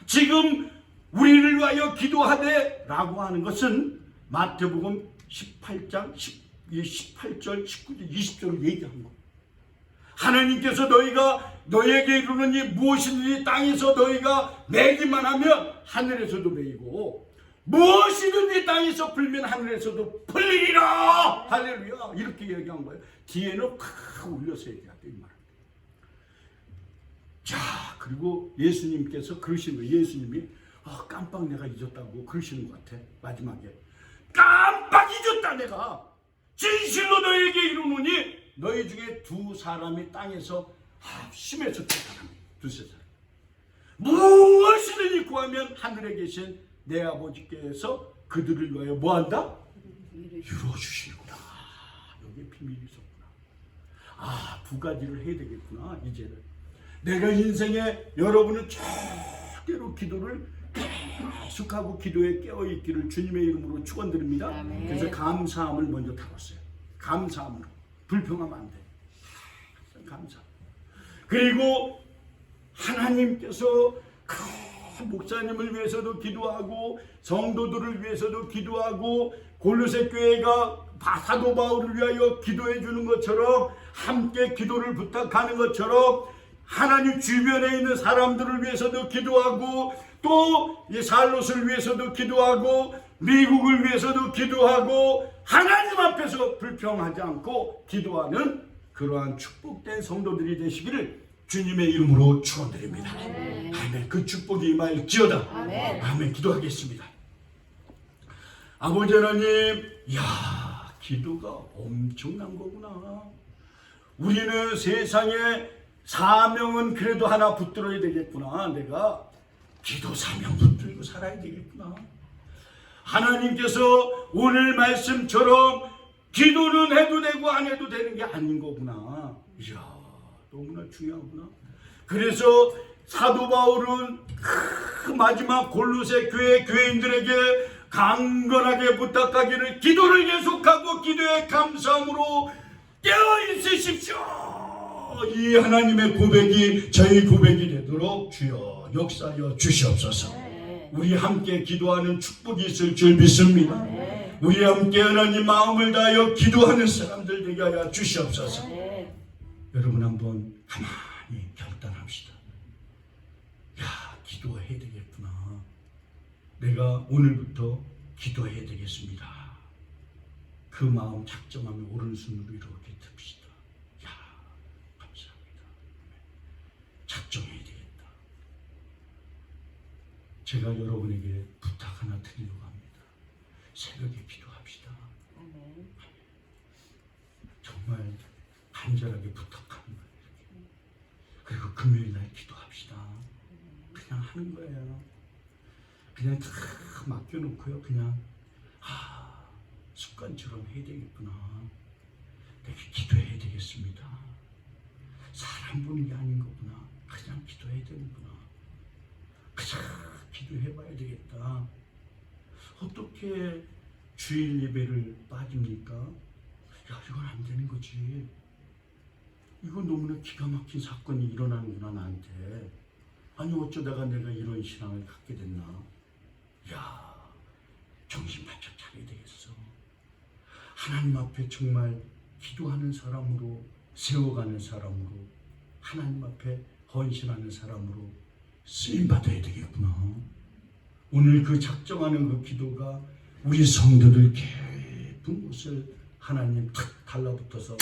지금 우리를 위하여 기도하되 라고 하는 것은 마태복음 18장 18절 19절 20절을 얘기한 거예요. 하나님께서 너에게 이루느니 무엇이든지 땅에서 너희가 매기만 하면 하늘에서도 매이고 무엇이든지 땅에서 풀면 하늘에서도 풀리리라. 할렐루야. 이렇게 얘기한 거예요. 뒤에는 팍 올려서 얘기해야 돼. 이 말. 자, 그리고 예수님께서 그러시는 거예요. 예수님이 깜빡 내가 잊었다고 그러시는 것 같아. 마지막에 깜빡 잊었다 내가. 진실로 너에게 이루노니 너희 중에 두 사람이 땅에서 심해서 두 사람이 두세 사람 무엇이든지 구하면 하늘에 계신 내 아버지께서 그들을 위하여 뭐한다? 이루어주시구나. 여기 비밀이 있었구나. 두 가지를 해야 되겠구나. 이제는 내가 인생에 여러분은 절대로 기도를 계속하고 기도에 깨어있기를 주님의 이름으로 축원드립니다. 아멘. 그래서 감사함을 먼저 다뤘어요. 감사함으로. 불평하면 안 돼. 감사. 그리고 하나님께서 목사님을 위해서도 기도하고 성도들을 위해서도 기도하고 골로새 교회가 사도 바울을 위하여 기도해 주는 것처럼 함께 기도를 부탁하는 것처럼 하나님 주변에 있는 사람들을 위해서도 기도하고 또 이 살롯을 위해서도 기도하고 미국을 위해서도 기도하고 하나님 앞에서 불평하지 않고 기도하는 그러한 축복된 성도들이 되시기를 주님의 이름으로 축원드립니다. 아멘. 아멘. 그 축복이 임할지어다. 아멘. 아멘. 기도하겠습니다. 아버지 하나님, 이야, 기도가 엄청난 거구나. 우리는 세상에 사명은 그래도 하나 붙들어야 되겠구나. 내가 기도 사명 붙들고 살아야 되겠구나. 하나님께서 오늘 말씀처럼 기도는 해도 되고 안 해도 되는 게 아닌 거구나. 이야, 너무나 중요하구나. 그래서 사도 바울은 그 마지막 골로새 교회 교인들에게 강건하게 부탁하기를 기도를 계속하고 기도에 감사함으로 깨어있으십시오. 이 하나님의 고백이 저희 고백이 되도록 주여 역사하여 주시옵소서. 우리 함께 기도하는 축복이 있을 줄 믿습니다. 우리 함께 하나님 마음을 다하여 기도하는 사람들 되게 하여 주시옵소서. 아멘. 여러분 한번 가만히 결단합시다. 야, 기도해야 되겠구나. 내가 오늘부터 기도해야 되겠습니다. 그 마음 작정하며 오른손으로 이렇게 듭시다. 야, 감사합니다. 작정해야 되겠다. 제가 여러분에게 부탁 하나 드리려고 합니다. 새벽에 기도합시다. 아멘. 정말 간절하게 부탁하는 거예요. 그리고 금요일 날 기도합시다. 그냥 하는 거예요. 그냥 다 맡겨놓고요. 그냥 습관처럼 해야 되겠구나. 내가 기도해야 되겠습니다. 사람 보는 게 아닌 거구나. 그냥 기도해야 되는구나. 그냥 기도해봐야 되겠다. 어떻게 주일 예배를 빠집니까? 야, 이건 안 되는 거지. 이거 너무나 기가 막힌 사건이 일어나는구나, 나한테. 아니, 어쩌다가 내가 이런 신앙을 갖게 됐나. 야, 정신 바짝 차려야 되겠어. 하나님 앞에 정말 기도하는 사람으로, 세워가는 사람으로, 하나님 앞에 헌신하는 사람으로 쓰임받아야 되겠구나. 오늘 그 작정하는 그 기도가 우리 성도들 깊은 곳을 하나님 탁 달라붙어서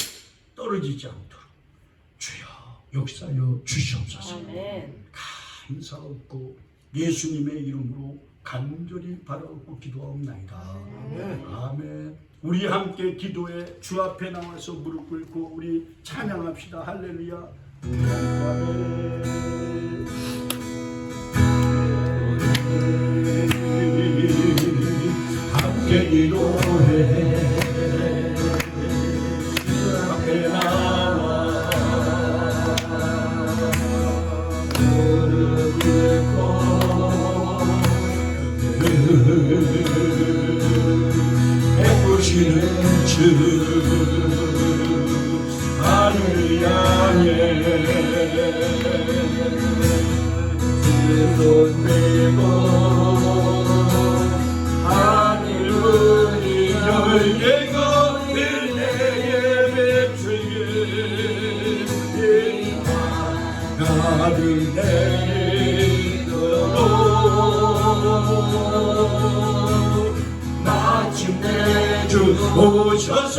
떨어지지 않도록 주여 역사여 주시옵소서. 아멘. 감사하고 예수님의 이름으로 간절히 바라고 기도하옵나이다. 아멘. 우리 함께 기도에 주 앞에 나와서 무릎 꿇고 우리 찬양합시다. 할렐루야. 아멘. 함께 기도해 주 앞에 나와 무릎 꿇고 베푸시는 주 하늘 향해 두 손 들고 하늘 문이 열리고 은혜의 배출에 가득 내리도록 마침내 주 오셔서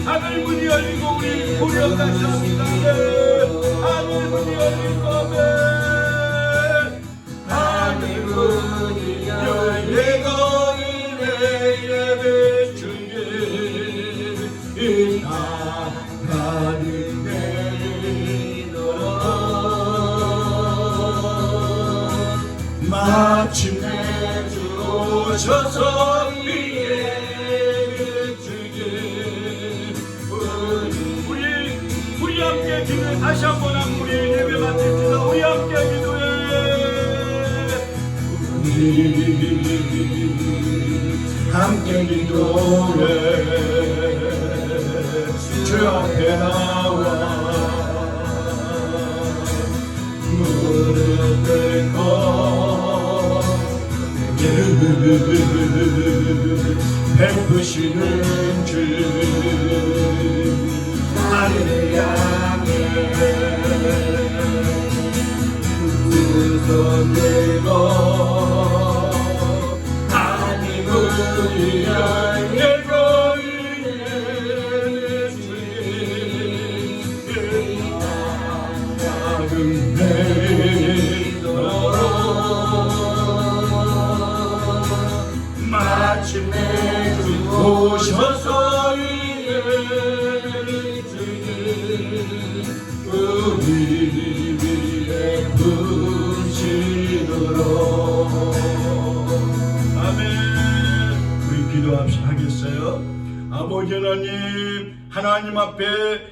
하늘 문이 열리고 우리 고려까지 합니다. 하늘 문이 열리고 하늘 문이 열리고 은혜의 배출에 가득 내리도록 마침내 주 오셔서 우리 함께 기도해. 다시 한번 우리 예배 마칩시다. 우리 함께 기도해. 함께 기도해. 주 앞에 나와 무릎 꿇고 베푸시는 주 하늘 향해 두 손 들고 하늘을 열리고 은혜를 주에 가득 내리도록 마침내 주 오셔서 우리 위에 부시도록. 아멘. 우리 기도하겠어요. 아버지 하나님 앞에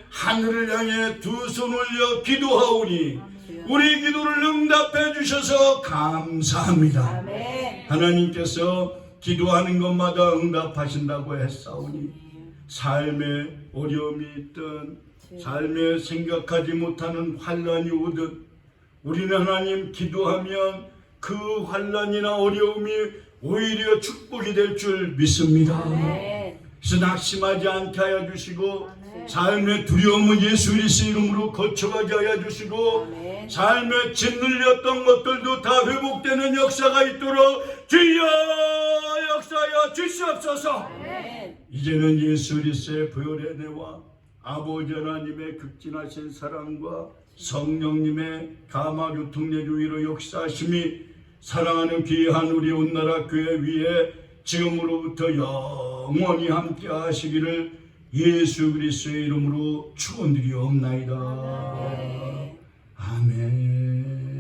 하늘을 향해 두 손 올려 기도하오니 우리 기도를 응답해 주셔서 감사합니다. 아멘. 하나님께서 기도하는 것마다 응답하신다고 했사오니 삶에 어려움이 있든 삶에 생각하지 못하는 환난이 오든 우리는 하나님 기도하면 그 환난이나 어려움이 오히려 축복이 될 줄 믿습니다. 아멘. 그래서 낙심하지 않게 하여 주시고 아멘. 삶의 두려움은 예수 그리스도의 이름으로 거쳐가게 하여 주시고 아멘. 삶에 짓눌렸던 것들도 다 회복되는 역사가 있도록 주여 역사하여 주시옵소서. 아멘. 이제는 예수 그리스도의 보혈의 은혜와 아버지 하나님의 극진하신 사랑과 성령님의 감화교통내주 위로 역사하심이 사랑하는 귀한 우리 온나라 교회 위에 지금으로부터 영원히 함께 하시기를 예수 그리스도의 이름으로 축원드리옵나이다. 아멘.